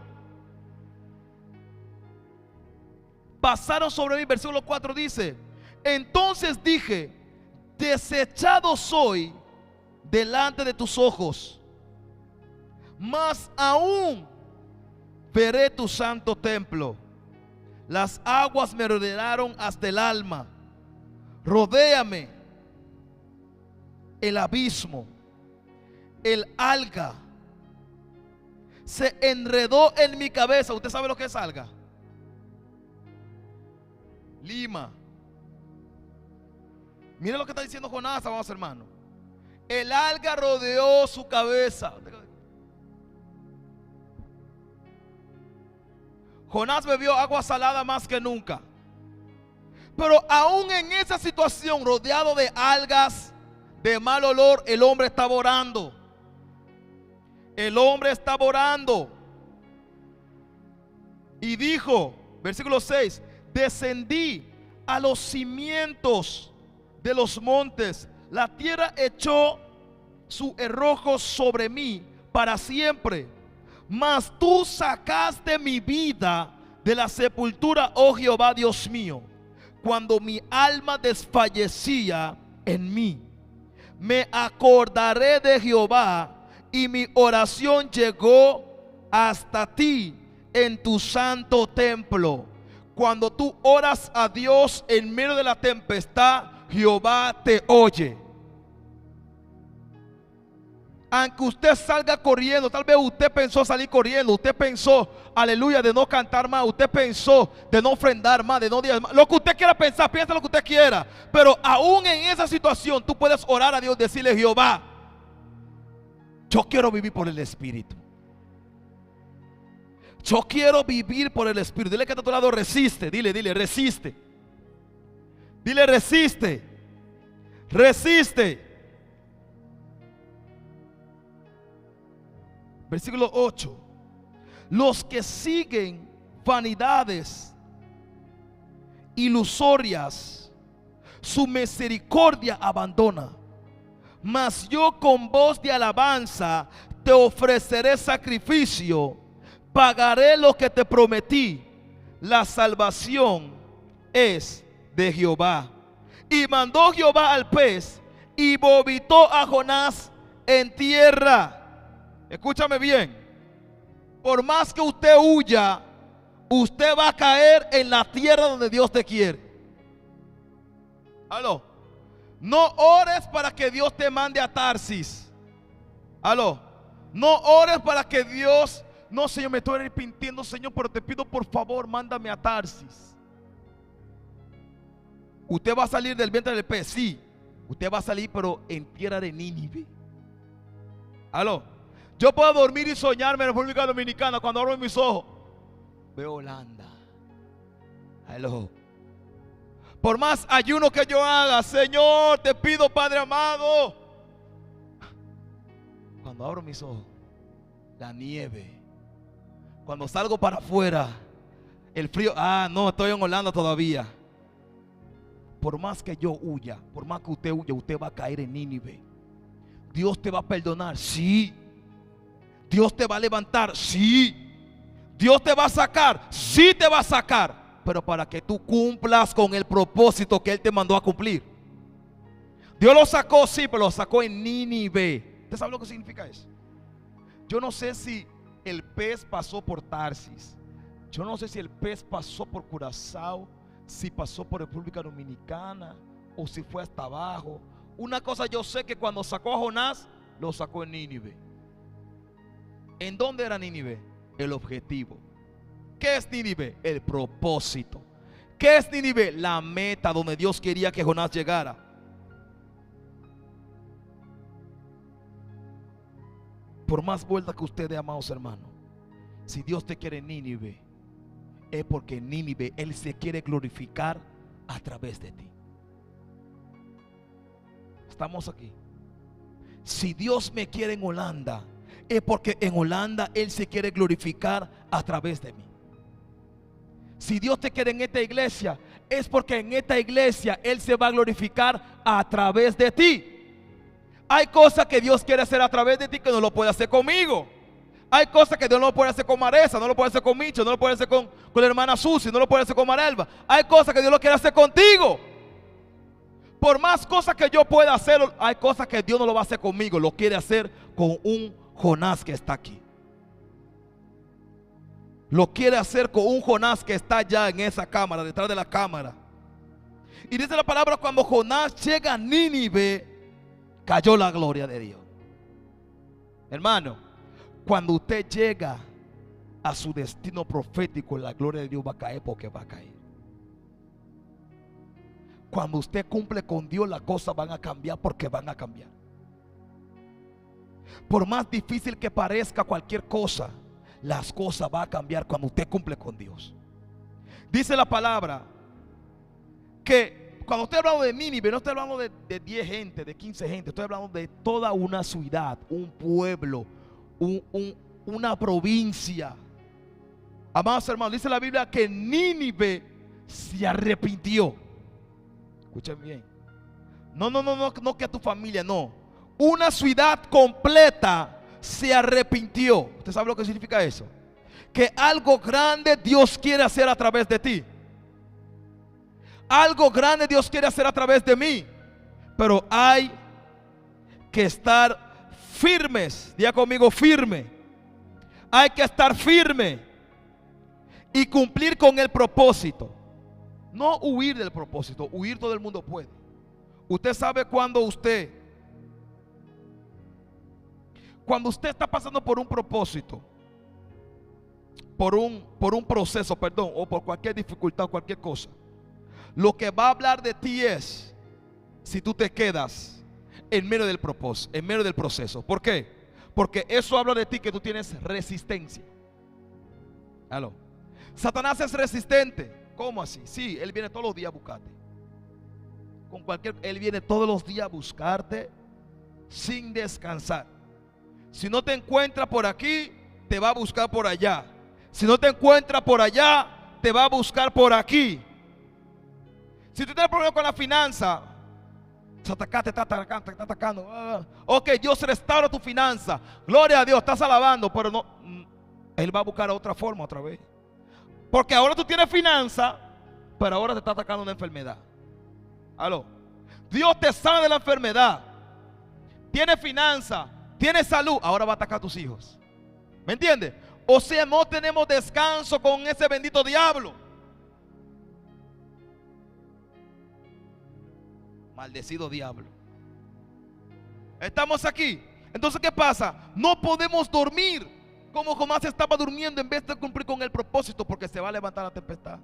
pasaron sobre mí. Versículo 4 dice: entonces dije, desechado soy delante de tus ojos, mas aún veré tu santo templo. Las aguas me rodearon hasta el alma, rodéame el abismo, el alga se enredó en mi cabeza. ¿Usted sabe lo que es alga? Lima. Mire lo que está diciendo Jonás, amados hermanos. El alga rodeó su cabeza. Jonás bebió agua salada más que nunca. Pero aún en esa situación, rodeado de algas, de mal olor, el hombre estaba orando. El hombre estaba orando. Y dijo, versículo 6: descendí a los cimientos de los montes, la tierra echó su herrojo sobre mí para siempre. Mas tú sacaste mi vida de la sepultura, oh Jehová Dios mío, cuando mi alma desfallecía en mí. Me acordaré de Jehová y mi oración llegó hasta ti en tu santo templo. Cuando tú oras a Dios en medio de la tempestad, Jehová te oye. Aunque usted salga corriendo, tal vez usted pensó salir corriendo, usted pensó, aleluya, de no cantar más, usted pensó de no ofrendar más, de no diezmar, lo que usted quiera pensar, piensa lo que usted quiera. Pero aún en esa situación tú puedes orar a Dios, decirle: Jehová, yo quiero vivir por el Espíritu. Yo quiero vivir por el Espíritu. Dile que está a tu lado: resiste. Dile, resiste. Dile: resiste. Resiste. Versículo 8: los que siguen vanidades ilusorias, su misericordia abandona. Mas yo con voz de alabanza te ofreceré sacrificio, pagaré lo que te prometí. La salvación es de Jehová. Y mandó Jehová al pez y vomitó a Jonás en tierra. Escúchame bien. Por más que usted huya, usted va a caer en la tierra donde Dios te quiere. Aló. No ores para que Dios te mande a Tarsis. Aló. No ores para que Dios, no, Señor, me estoy arrepintiendo, Señor, pero te pido por favor, mándame a Tarsis. Usted va a salir del vientre del pez, sí. Usted va a salir, pero en tierra de Nínive. Aló. Yo puedo dormir y soñarme en República Dominicana. Cuando abro mis ojos, veo Holanda. Aló. Por más ayuno que yo haga, Señor, te pido, Padre amado. Cuando abro mis ojos, la nieve. Cuando salgo para afuera, el frío. No, estoy en Holanda todavía. Por más que yo huya, por más que usted huya, usted va a caer en Nínive. Dios te va a perdonar, sí. Dios te va a levantar, sí. Dios te va a sacar, sí te va a sacar. Pero para que tú cumplas con el propósito que Él te mandó a cumplir. Dios lo sacó, sí, pero lo sacó en Nínive. ¿Usted sabe lo que significa eso? Yo no sé si el pez pasó por Tarsis. Yo no sé si el pez pasó por Curazao, si pasó por República Dominicana o si fue hasta abajo. Una cosa yo sé, que cuando sacó a Jonás, lo sacó en Nínive. ¿En dónde era Nínive? El objetivo. ¿Qué es Nínive? El propósito. ¿Qué es Nínive? La meta donde Dios quería que Jonás llegara. Por más vuelta que usted dé, amados hermanos, si Dios te quiere en Nínive, es porque en Nínive Él se quiere glorificar a través de ti. Estamos aquí. Si Dios me quiere en Holanda, es porque en Holanda Él se quiere glorificar a través de mí. Si Dios te quiere en esta iglesia, es porque en esta iglesia Él se va a glorificar a través de ti. Hay cosas que Dios quiere hacer a través de ti que no lo puede hacer conmigo. Hay cosas que Dios no lo puede hacer con Maresa, no lo puede hacer con Micho, no lo puede hacer con la hermana Susi, no lo puede hacer con Marelva. Hay cosas que Dios lo quiere hacer contigo. Por más cosas que yo pueda hacer, hay cosas que Dios no lo va a hacer conmigo. Lo quiere hacer con un Jonás que está aquí. Lo quiere hacer con un Jonás que está allá en esa cámara, detrás de la cámara. Y dice la palabra, cuando Jonás llega a Nínive, cayó la gloria de Dios. Hermano, cuando usted llega a su destino profético, la gloria de Dios va a caer, porque va a caer. Cuando usted cumple con Dios, las cosas van a cambiar, porque van a cambiar. Por más difícil que parezca cualquier cosa, las cosas van a cambiar cuando usted cumple con Dios. Dice la palabra que cuando estoy hablando de Nínive, no estoy hablando de 10 gente, de 15 gente. Estoy hablando de toda una ciudad, un pueblo, una provincia. Amados hermanos, dice la Biblia que Nínive se arrepintió. Escuchen bien. No que a tu familia, no. Una ciudad completa se arrepintió. ¿Usted sabe lo que significa eso? Que algo grande Dios quiere hacer a través de ti. Algo grande Dios quiere hacer a través de mí. Pero hay que estar firmes. Diga conmigo, firme. Hay que estar firme y cumplir con el propósito. No huir del propósito. Huir todo el mundo puede. Usted sabe cuando usted está pasando por un propósito, por un proceso, perdón, o por cualquier dificultad, cualquier cosa, lo que va a hablar de ti es si tú te quedas en medio del propósito, en medio del proceso. ¿Por qué? Porque eso habla de ti, que tú tienes resistencia. ¿Aló? Satanás es resistente. ¿Cómo así? Sí, él viene todos los días a buscarte. Él viene todos los días a buscarte sin descansar. Si no te encuentra por aquí, te va a buscar por allá. Si no te encuentra por allá, te va a buscar por aquí. Si tú tienes problemas con la finanza, te está atacando. Ok, Dios restaura tu finanza. Gloria a Dios, estás alabando, pero no, Él va a buscar otra forma otra vez. Porque ahora tú tienes finanza, pero ahora te está atacando una enfermedad. Aló. Dios te sana de la enfermedad. Tienes finanza, tienes salud, ahora va a atacar a tus hijos. ¿Me entiendes? O sea, no tenemos descanso con ese bendito diablo. Maldecido diablo. Estamos aquí. Entonces, ¿qué pasa? No podemos dormir como Jonás estaba durmiendo en vez de cumplir con el propósito, porque se va a levantar la tempestad.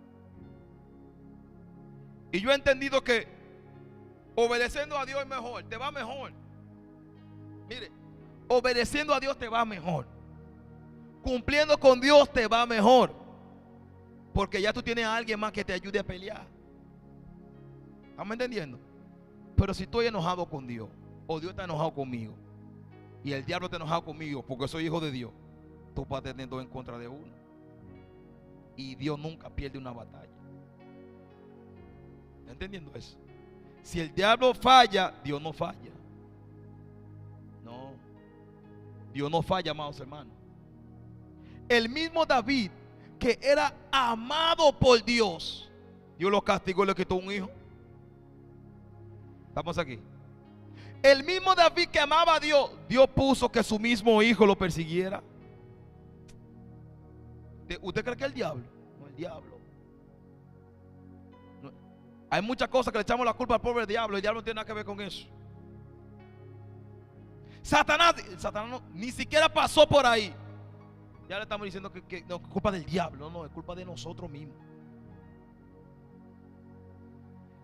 Y yo he entendido que obedeciendo a Dios es mejor, te va mejor. Mire, obedeciendo a Dios te va mejor. Cumpliendo con Dios te va mejor, porque ya tú tienes a alguien más que te ayude a pelear. ¿Estamos entendiendo? Pero si estoy enojado con Dios, o Dios está enojado conmigo, y el diablo está enojado conmigo porque soy hijo de Dios, tú vas a tener dos en contra de uno. Y Dios nunca pierde una batalla. ¿Está entendiendo eso? Si el diablo falla, Dios no falla. No, Dios no falla, amados hermanos. El mismo David, que era amado por Dios, Dios lo castigó y le quitó un hijo. Estamos aquí. El mismo David que amaba a Dios, Dios puso que su mismo hijo lo persiguiera. ¿Usted cree que el diablo? No, el diablo. No. Hay muchas cosas que le echamos la culpa al pobre diablo. El diablo no tiene nada que ver con eso. Satanás no, ni siquiera pasó por ahí. Ya le estamos diciendo que no es culpa del diablo, no, es culpa de nosotros mismos.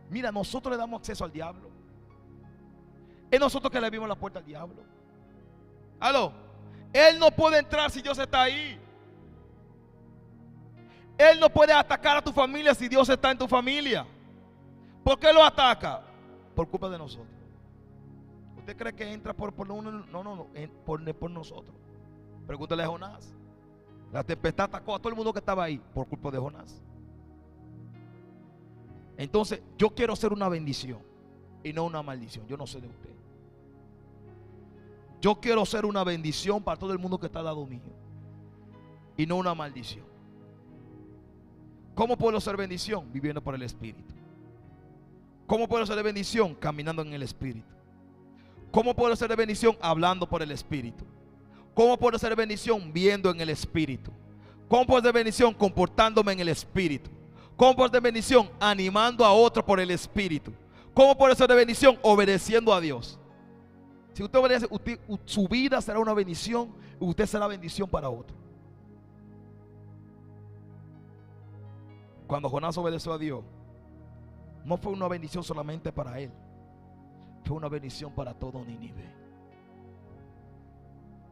Mira, nosotros le damos acceso al diablo. Es nosotros que le abrimos la puerta al diablo. Aló, él no puede entrar si Dios está ahí. Él no puede atacar a tu familia si Dios está en tu familia. ¿Por qué lo ataca? Por culpa de nosotros. ¿Usted cree que entra por uno? No, por nosotros. Pregúntale a Jonás. La tempestad atacó a todo el mundo que estaba ahí por culpa de Jonás. Entonces, yo quiero ser una bendición y no una maldición. Yo no sé de usted. Yo quiero ser una bendición para todo el mundo que está al lado mío y no una maldición. ¿Cómo puedo ser bendición? Viviendo por el Espíritu. ¿Cómo puedo ser de bendición? Caminando en el Espíritu. ¿Cómo puedo ser de bendición? Hablando por el Espíritu. ¿Cómo puedo ser de bendición? Viendo en el Espíritu. ¿Cómo puedo ser de bendición? Comportándome en el Espíritu. ¿Cómo puedo ser de bendición? Animando a otro por el Espíritu. ¿Cómo puedo ser de bendición? Obedeciendo a Dios. Si usted obedece, su vida será una bendición y usted será bendición para otro. Cuando Jonás obedeció a Dios, no fue una bendición solamente para él, fue una bendición para todo Nínive.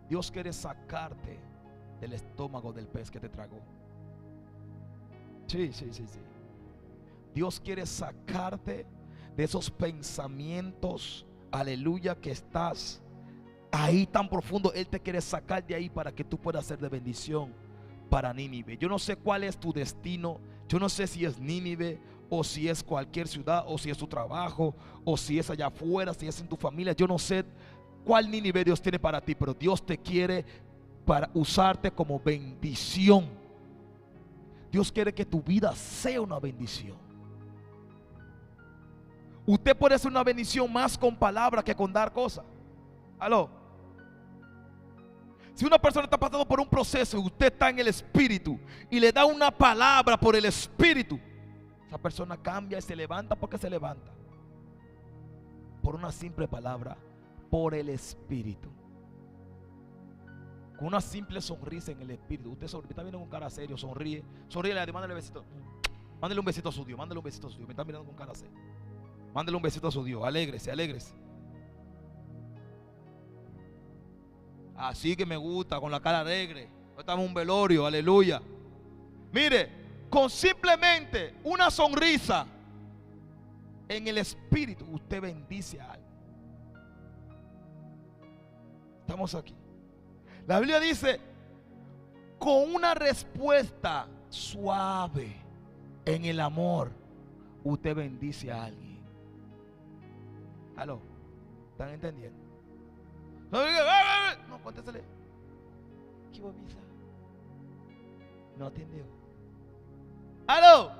Dios quiere sacarte del estómago del pez que te tragó. Sí. Dios quiere sacarte de esos pensamientos, aleluya, que estás ahí tan profundo. Él te quiere sacar de ahí para que tú puedas ser de bendición para Nínive. Yo no sé cuál es tu destino. Yo no sé si es Nínive o si es cualquier ciudad, o si es tu trabajo, o si es allá afuera, si es en tu familia. Yo no sé cuál Nínive Dios tiene para ti, pero Dios te quiere para usarte como bendición. Dios quiere que tu vida sea una bendición. Usted puede ser una bendición más con palabras que con dar cosas. Aló. Si una persona está pasando por un proceso y usted está en el Espíritu y le da una palabra por el Espíritu, esa persona cambia y se levanta. porque se levanta? Por una simple palabra, por el Espíritu. Con una simple sonrisa en el Espíritu. Usted está viendo con cara serio, sonríe, mándale un besito. Mándale un besito a su Dios, mándale un besito a su Dios. Me está mirando con cara seria. Mándale un besito a su Dios, alégrese. Así que me gusta, con la cara alegre. Estamos en un velorio, aleluya. Mire, con simplemente una sonrisa en el Espíritu, usted bendice a alguien. Estamos aquí. La Biblia dice, con una respuesta suave en el amor, usted bendice a alguien. ¿Aló? ¿Están entendiendo? No, contéstale. ¿Qué bobisa? No atendió. ¿Aló?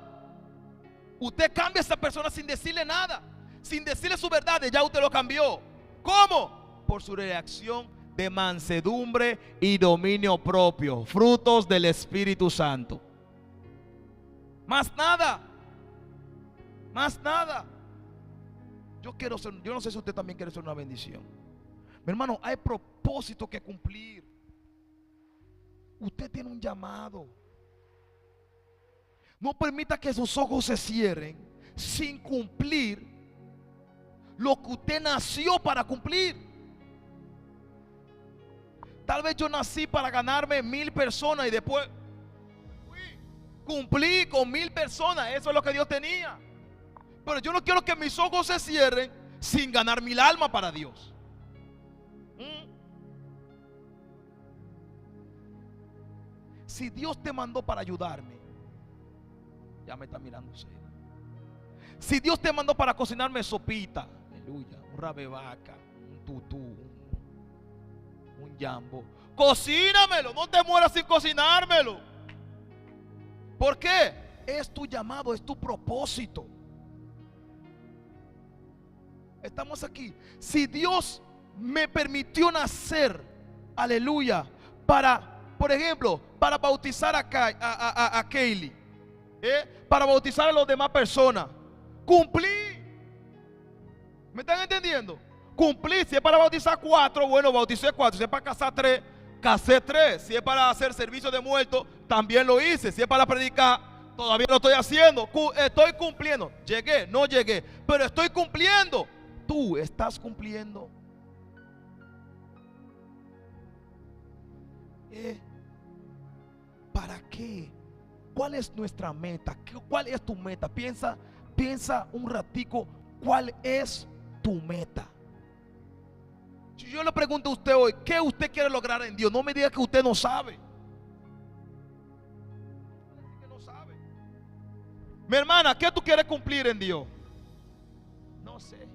Usted cambia a esa persona sin decirle nada, sin decirle su verdad, ya usted lo cambió. ¿Cómo? Por su reacción de mansedumbre y dominio propio, frutos del Espíritu Santo. Más nada. Yo no sé si usted también quiere ser una bendición. Mi hermano, hay propósito que cumplir. Usted tiene un llamado. No permita que sus ojos se cierren sin cumplir lo que usted nació para cumplir. Tal vez yo nací para ganarme 1000 personas y después cumplí con 1000 personas. Eso es lo que Dios tenía. Pero yo no quiero que mis ojos se cierren sin ganar 1000 almas para Dios. Si Dios te mandó para ayudarme, ya me está mirando serio. Si Dios te mandó para cocinarme sopita, aleluya, un rabevaca, un tutú, un jambo, cocínamelo, no te mueras sin cocinármelo. ¿Por qué? Es tu llamado, es tu propósito. Estamos aquí. Si Dios me permitió nacer, aleluya, para, por ejemplo, para bautizar a Kaylee, para bautizar a las demás personas, cumplí. ¿Me están entendiendo? Cumplí. Si es para bautizar 4, bueno, bauticé 4. Si es para casar 3, casé 3. Si es para hacer servicio de muertos, también lo hice. Si es para predicar, todavía lo estoy haciendo. Estoy cumpliendo. Llegué, no llegué, pero estoy cumpliendo. Tú estás cumpliendo. ¿Para qué? ¿Cuál es nuestra meta? ¿Cuál es tu meta? Piensa un ratico, ¿cuál es tu meta? Si yo le pregunto a usted hoy, ¿qué usted quiere lograr en Dios? No me diga que usted no sabe. No sabe. Mi hermana, ¿qué tú quieres cumplir en Dios? No sé.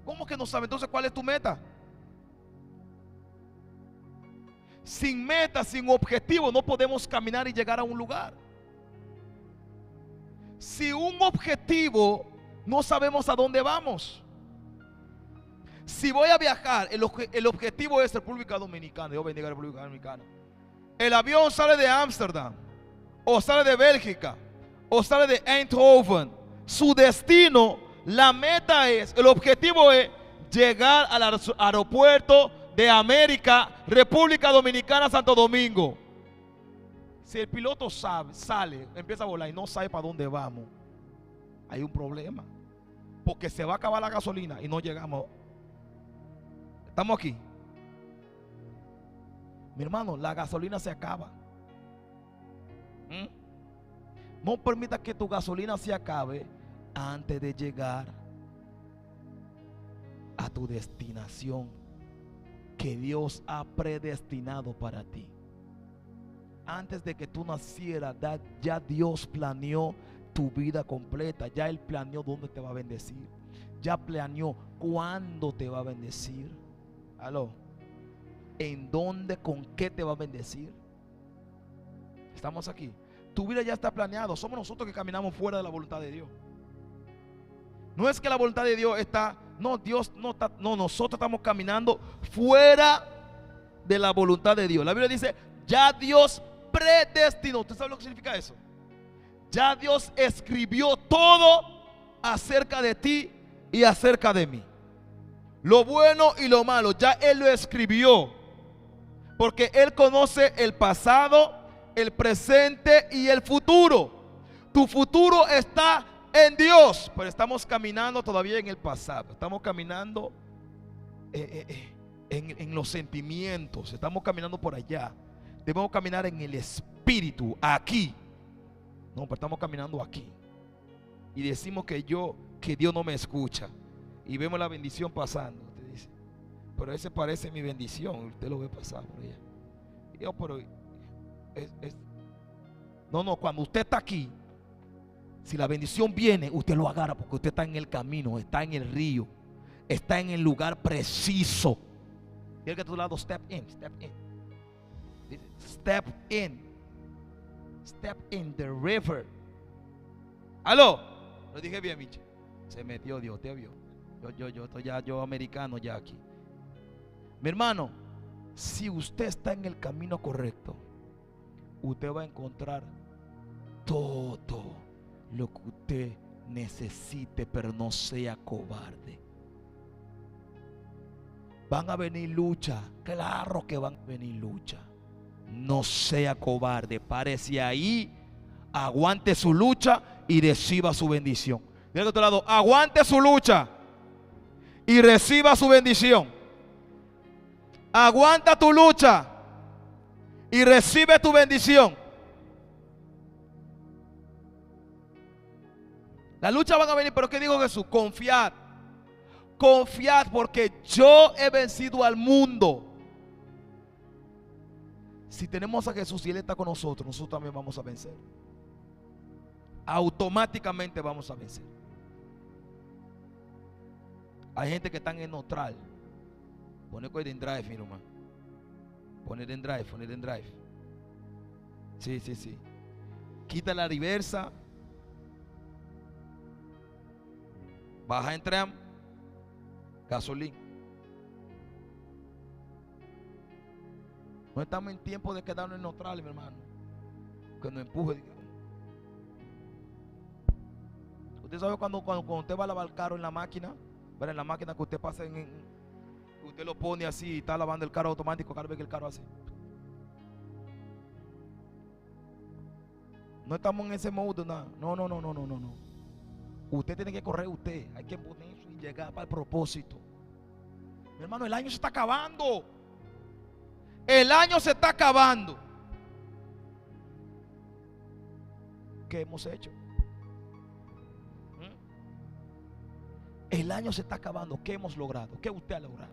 ¿Cómo que no sabe? Entonces, ¿cuál es tu meta? Sin meta, sin objetivo, no podemos caminar y llegar a un lugar. Si un objetivo, no sabemos a dónde vamos. Si voy a viajar, el objetivo es República Dominicana. Dios bendiga a República Dominicana. El avión sale de Ámsterdam, o sale de Bélgica, o sale de Eindhoven. Su destino, la meta es, el objetivo es llegar al aeropuerto de América, República Dominicana, Santo Domingo. Si el piloto sale, empieza a volar y no sabe para dónde vamos, hay un problema, porque se va a acabar la gasolina y no llegamos. Estamos aquí. Mi hermano, la gasolina se acaba. No permita que tu gasolina se acabe antes de llegar a tu destinación que Dios ha predestinado para ti. Antes de que tú nacieras, ya Dios planeó tu vida completa. Ya Él planeó dónde te va a bendecir. Ya planeó cuándo te va a bendecir. Aló. ¿En dónde, con qué te va a bendecir? Estamos aquí. Tu vida ya está planeado. Somos nosotros que caminamos fuera de la voluntad de Dios. No es que la voluntad de Dios está, no, Dios no está, no, nosotros estamos caminando fuera de la voluntad de Dios. La Biblia dice, ya Dios predestinó. ¿Usted sabe lo que significa eso? Ya Dios escribió todo acerca de ti y acerca de mí. Lo bueno y lo malo, ya Él lo escribió. Porque Él conoce el pasado, el presente y el futuro. Tu futuro está en Dios, pero estamos caminando todavía en el pasado. Estamos caminando en los sentimientos. Estamos caminando por allá. Debemos caminar en el espíritu, aquí. No, pero estamos caminando aquí. Y decimos que Dios no me escucha. Y vemos la bendición pasando. Usted dice, pero ese parece mi bendición. Usted lo ve pasar por allá. Y yo, pero no, cuando usted está aquí, si la bendición viene, usted lo agarra porque usted está en el camino, está en el río, está en el lugar preciso. Dile que a tu lado, step in, step in. Step in. Step in the river. Aló. Lo dije bien, Miche. Se metió Dios, te vio. Yo americano ya aquí. Mi hermano, si usted está en el camino correcto, usted va a encontrar todo lo que usted necesite, pero no sea cobarde. Van a venir lucha, claro que van a venir lucha. No sea cobarde, párese ahí, aguante su lucha y reciba su bendición. Del otro lado, aguante su lucha y reciba su bendición. Aguanta tu lucha y recibe tu bendición. La lucha van a venir, pero ¿qué dijo Jesús? Confiad. Confiad porque yo he vencido al mundo. Si tenemos a Jesús y Él está con nosotros, nosotros también vamos a vencer. Automáticamente vamos a vencer. Hay gente que están en neutral. Pone coide en drive, mi hermano. Poner en drive. Sí. Quita la reversa. Baja en tram. Gasolina. No estamos en tiempo de quedarnos en neutral, mi hermano. Que nos empuje, digamos. Usted sabe cuando usted va a lavar el carro en la máquina, ¿verdad? En la máquina que usted pasa usted lo pone así y está lavando el carro automático cada vez que el carro hace. No estamos en ese modo, nada. No, no, no, no, no, no, no. Usted tiene que correr usted. Hay que ponerse y llegar para el propósito. Mi hermano, el año se está acabando. El año se está acabando. ¿Qué hemos hecho? El año se está acabando. ¿Qué hemos logrado? ¿Qué usted ha logrado?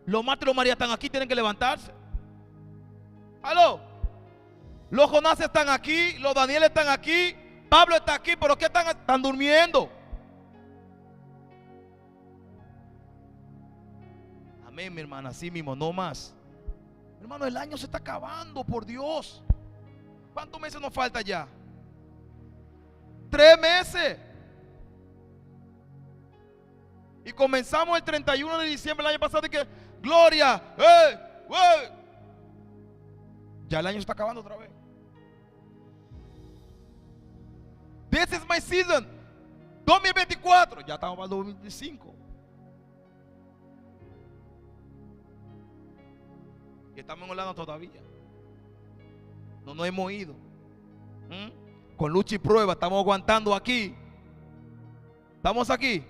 Los Marta y los María están aquí, tienen que levantarse. ¿Aló? Los Jonás están aquí, los Daniel están aquí, Pablo está aquí, pero ¿qué están? Están durmiendo. Amén, mi hermana, así mismo, no más. Hermano, el año se está acabando, por Dios. ¿Cuántos meses nos falta ya? 3 meses. Y comenzamos el 31 de diciembre del año pasado y que gloria, ya el año se está acabando otra vez. This is my season 2024. Ya estamos para el 2025. Y estamos en Holanda todavía. No nos hemos ido. Con lucha y prueba estamos aguantando aquí. Estamos aquí.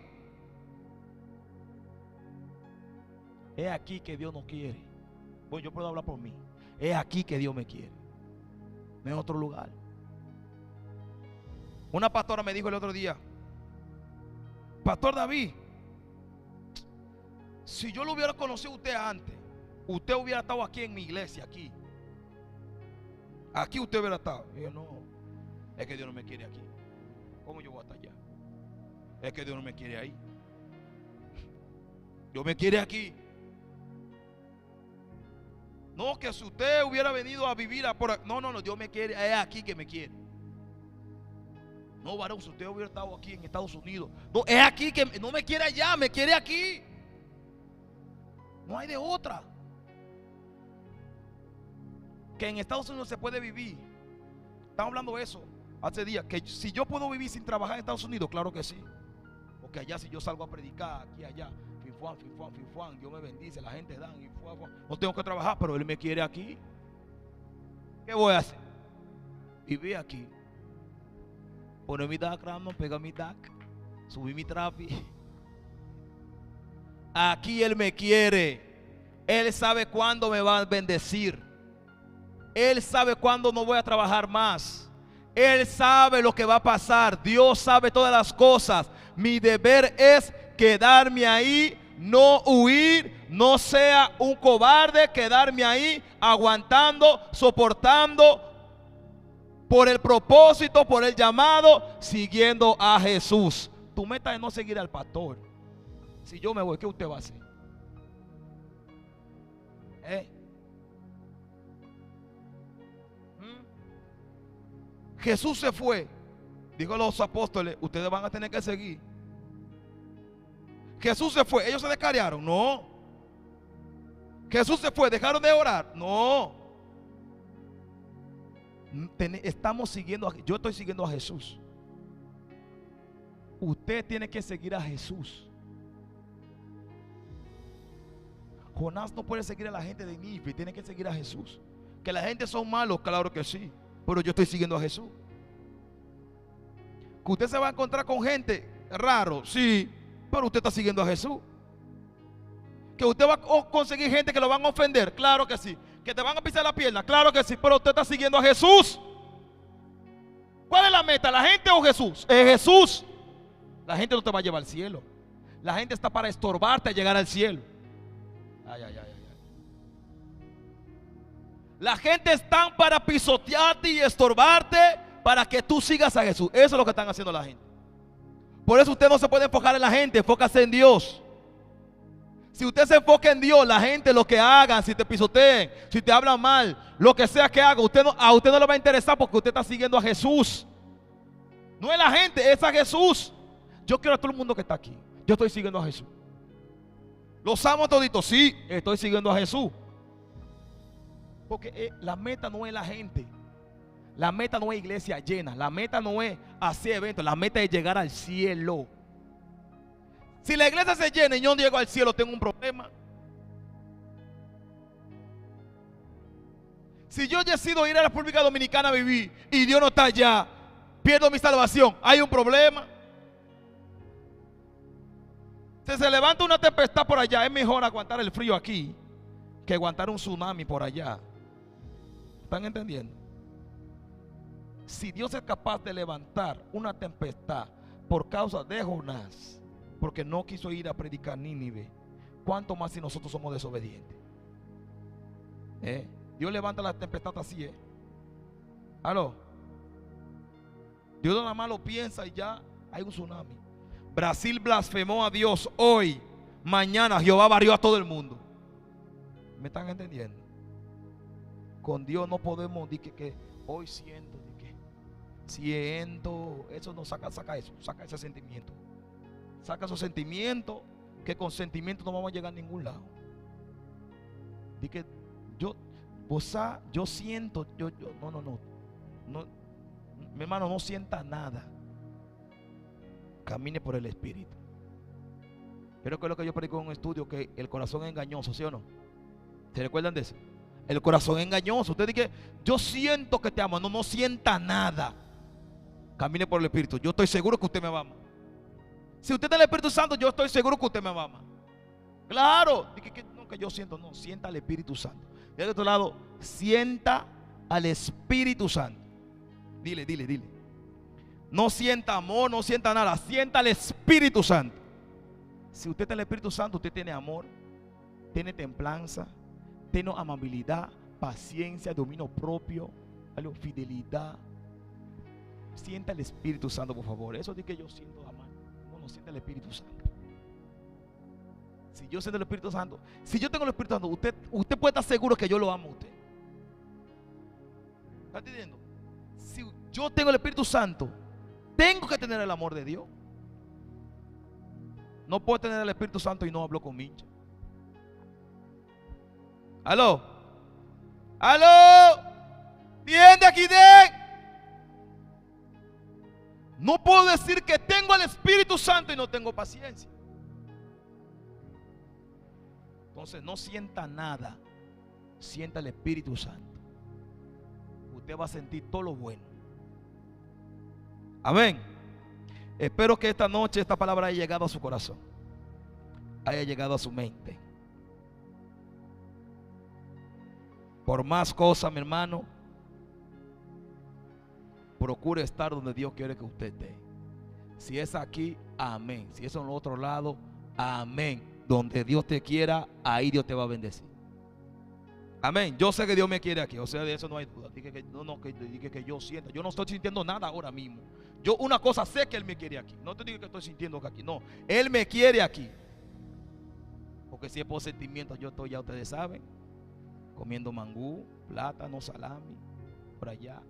Es aquí que Dios nos quiere. Bueno, yo puedo hablar por mí. Es aquí que Dios me quiere. No en otro lugar. Una pastora me dijo el otro día: Pastor David, si yo lo hubiera conocido a usted antes, usted hubiera estado aquí en mi iglesia, aquí. Aquí usted hubiera estado. Y yo, no, es que Dios no me quiere aquí. ¿Cómo yo voy hasta allá? Es que Dios no me quiere ahí. Dios me quiere aquí. No, que si usted hubiera venido a vivir no, no, no, Dios me quiere, es aquí que me quiere. No, varón, si usted hubiera estado aquí en Estados Unidos, no, es aquí que no me quiere allá, me quiere aquí. No hay de otra. Que en Estados Unidos se puede vivir. Estamos hablando de eso hace días. Que si yo puedo vivir sin trabajar en Estados Unidos, claro que sí. Porque allá si yo salgo a predicar, aquí, allá, finfuan, Dios me bendice, la gente dan, no tengo que trabajar, pero Él me quiere aquí. ¿Qué voy a hacer? Vivir aquí. Poner mi DAC, Ramón, pegar mi DAC, subir mi trapi. Aquí Él me quiere. Él sabe cuándo me va a bendecir. Él sabe cuándo no voy a trabajar más. Él sabe lo que va a pasar. Dios sabe todas las cosas. Mi deber es quedarme ahí, no huir, no sea un cobarde, quedarme ahí aguantando, soportando por el propósito, por el llamado, siguiendo a Jesús. Tu meta es no seguir al pastor. Si yo me voy, ¿qué usted va a hacer? Jesús se fue. Dijo a los apóstoles: ustedes van a tener que seguir. Jesús se fue. ¿Ellos se descarriaron? No. Jesús se fue. ¿Dejaron de orar? No. Estamos siguiendo yo estoy siguiendo a Jesús. Usted tiene que seguir a Jesús. Jonás no puede seguir a la gente de Nínive, tiene que seguir a Jesús. Que la gente son malos, claro que sí, pero yo estoy siguiendo a Jesús. Que usted se va a encontrar con gente raro, sí, pero usted está siguiendo a Jesús. Que usted va a conseguir gente que lo van a ofender, claro que sí. Que te van a pisar la pierna, claro que sí, pero usted está siguiendo a Jesús. ¿Cuál es la meta? ¿La gente o Jesús? Es Jesús. La gente no te va a llevar al cielo. La gente está para estorbarte a llegar al cielo. La gente está para pisotearte y estorbarte para que tú sigas a Jesús. Eso es lo que están haciendo la gente. Por eso usted no se puede enfocar en la gente, enfócase en Dios. Si usted se enfoca en Dios, la gente lo que hagan, si te pisoteen, si te hablan mal, lo que sea que haga, a usted no le va a interesar porque usted está siguiendo a Jesús. No es la gente, es a Jesús. Yo quiero a todo el mundo que está aquí. Yo estoy siguiendo a Jesús. Los amo toditos, sí, estoy siguiendo a Jesús. Porque la meta no es la gente. La meta no es iglesia llena. La meta no es hacer eventos. La meta es llegar al cielo. Si la iglesia se llena y yo no llego al cielo, tengo un problema. Si yo decido ir a la República Dominicana a vivir y Dios no está allá, pierdo mi salvación, ¿hay un problema? Si se levanta una tempestad por allá, es mejor aguantar el frío aquí que aguantar un tsunami por allá. ¿Están entendiendo? Si Dios es capaz de levantar una tempestad por causa de Jonás, porque no quiso ir a predicar Nínive, ¿cuánto más si nosotros somos desobedientes? Dios levanta la tempestad así, ¿aló? Dios nada más lo piensa y ya hay un tsunami. Brasil blasfemó a Dios hoy, mañana Jehová barrió a todo el mundo. ¿Me están entendiendo? Con Dios no podemos decir que hoy siento, eso no saca eso, saca ese sentimiento. Saca esos sentimientos, que con sentimientos no vamos a llegar a ningún lado. Di que yo siento, no, mi hermano, no sienta nada. Camine por el Espíritu. Pero que es lo que yo predico en un estudio, que el corazón es engañoso, ¿sí o no? ¿Se recuerdan de eso? El corazón es engañoso. Usted dice, yo siento que te amo. No, no sienta nada. Camine por el Espíritu. Yo estoy seguro que usted me ama. Si usted es el Espíritu Santo, yo estoy seguro que usted me ama. Claro. No, que yo siento. No, sienta al Espíritu Santo. Y del otro lado, sienta al Espíritu Santo. Dile. No sienta amor, no sienta nada. Sienta al Espíritu Santo. Si usted tiene el Espíritu Santo, usted tiene amor, tiene templanza, tiene amabilidad, paciencia, dominio propio, fidelidad. Sienta el Espíritu Santo, por favor. Eso de que yo siento amar. No sienta el Espíritu Santo. Si yo siento el Espíritu Santo, si yo tengo el Espíritu Santo, usted puede estar seguro que yo lo amo a usted. ¿Está entendiendo? Si yo tengo el Espíritu Santo, tengo que tener el amor de Dios. No puedo tener el Espíritu Santo y no hablo con Mincha. ¿Aló? ¿Bien de aquí de? No puedo decir que tengo el Espíritu Santo y no tengo paciencia. Entonces no sienta nada. Sienta el Espíritu Santo. Usted va a sentir todo lo bueno. Amén. Espero que esta noche esta palabra haya llegado a su corazón, haya llegado a su mente. Por más cosas, mi hermano, procure estar donde Dios quiere que usted esté. Si es aquí, amén. Si es en el otro lado, amén. Donde Dios te quiera, ahí Dios te va a bendecir. Amén. Yo sé que Dios me quiere aquí. O sea, de eso no hay duda. Dije que yo siento. Yo no estoy sintiendo nada ahora mismo. Yo una cosa sé, que Él me quiere aquí. No te digo que estoy sintiendo que aquí. No, Él me quiere aquí. Porque si es por sentimiento, yo estoy, ya ustedes saben, comiendo mangú, plátano, salami, por allá.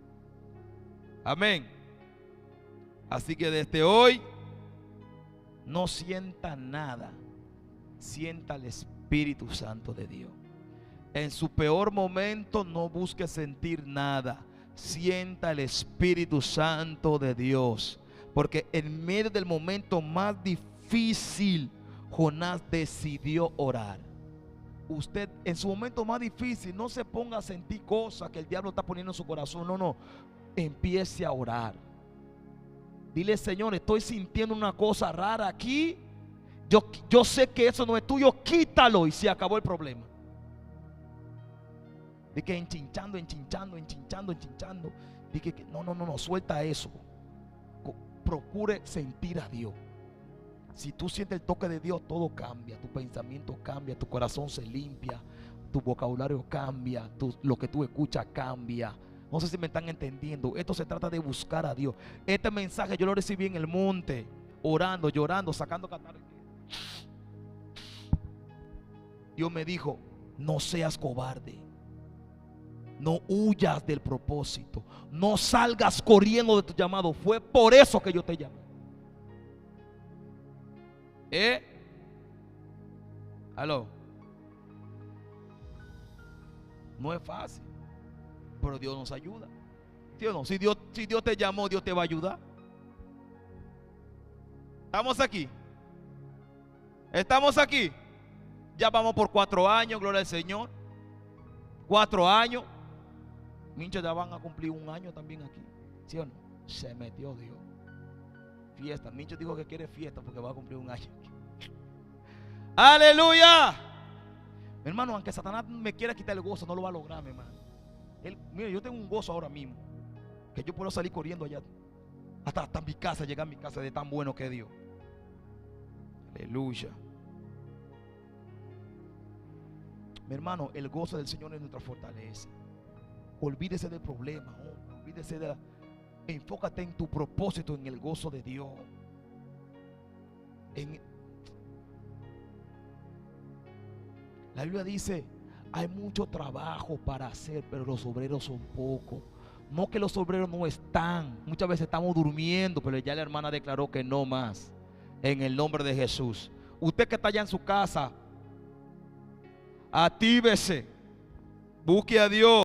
Amén. Así que desde hoy, no sienta nada. Sienta el Espíritu Santo de Dios. En su peor momento, no busque sentir nada. Sienta el Espíritu Santo de Dios. Porque en medio del momento más difícil, Jonás decidió orar. Usted en su momento más difícil, no se ponga a sentir cosas que el diablo está poniendo en su corazón. No. Empiece a orar. Dile, Señor, estoy sintiendo una cosa rara aquí. Yo sé que eso no es tuyo. Quítalo y se acabó el problema. De que enchinchando. Dije que no, suelta eso. Procure sentir a Dios. Si tú sientes el toque de Dios, todo cambia. Tu pensamiento cambia, tu corazón se limpia, tu vocabulario cambia, lo que tú escuchas cambia. No sé si me están entendiendo. Esto se trata de buscar a Dios. Este mensaje yo lo recibí en el monte, orando, llorando, sacando catarro. Dios me dijo, no seas cobarde. No huyas del propósito. No salgas corriendo de tu llamado. Fue por eso que yo te llamé. ¿Aló? No es fácil, pero Dios nos ayuda. ¿Sí o no? Si Dios te llamó, Dios te va a ayudar. ¿Estamos aquí? ¿Estamos aquí? Ya vamos por 4 años, gloria al Señor. 4 años. Mincho ya van a cumplir un año también aquí, ¿sí o no? Se metió Dios. Fiesta. Mincho dijo que quiere fiesta porque va a cumplir un año aquí. Aleluya. Mi hermano, aunque Satanás me quiera quitar el gozo, no lo va a lograr, mi hermano. Mire, yo tengo un gozo ahora mismo, que yo puedo salir corriendo allá hasta mi casa, llegar a mi casa de tan bueno que es Dios. Aleluya. Mi hermano, el gozo del Señor es nuestra fortaleza. Olvídese del problema, hombre. Olvídese de enfócate en tu propósito, en el gozo de Dios. La Biblia dice: hay mucho trabajo para hacer, pero los obreros son pocos. No que los obreros no están, muchas veces estamos durmiendo, pero ya la hermana declaró que no más. En el nombre de Jesús. Usted que está allá en su casa, actívese, busque a Dios.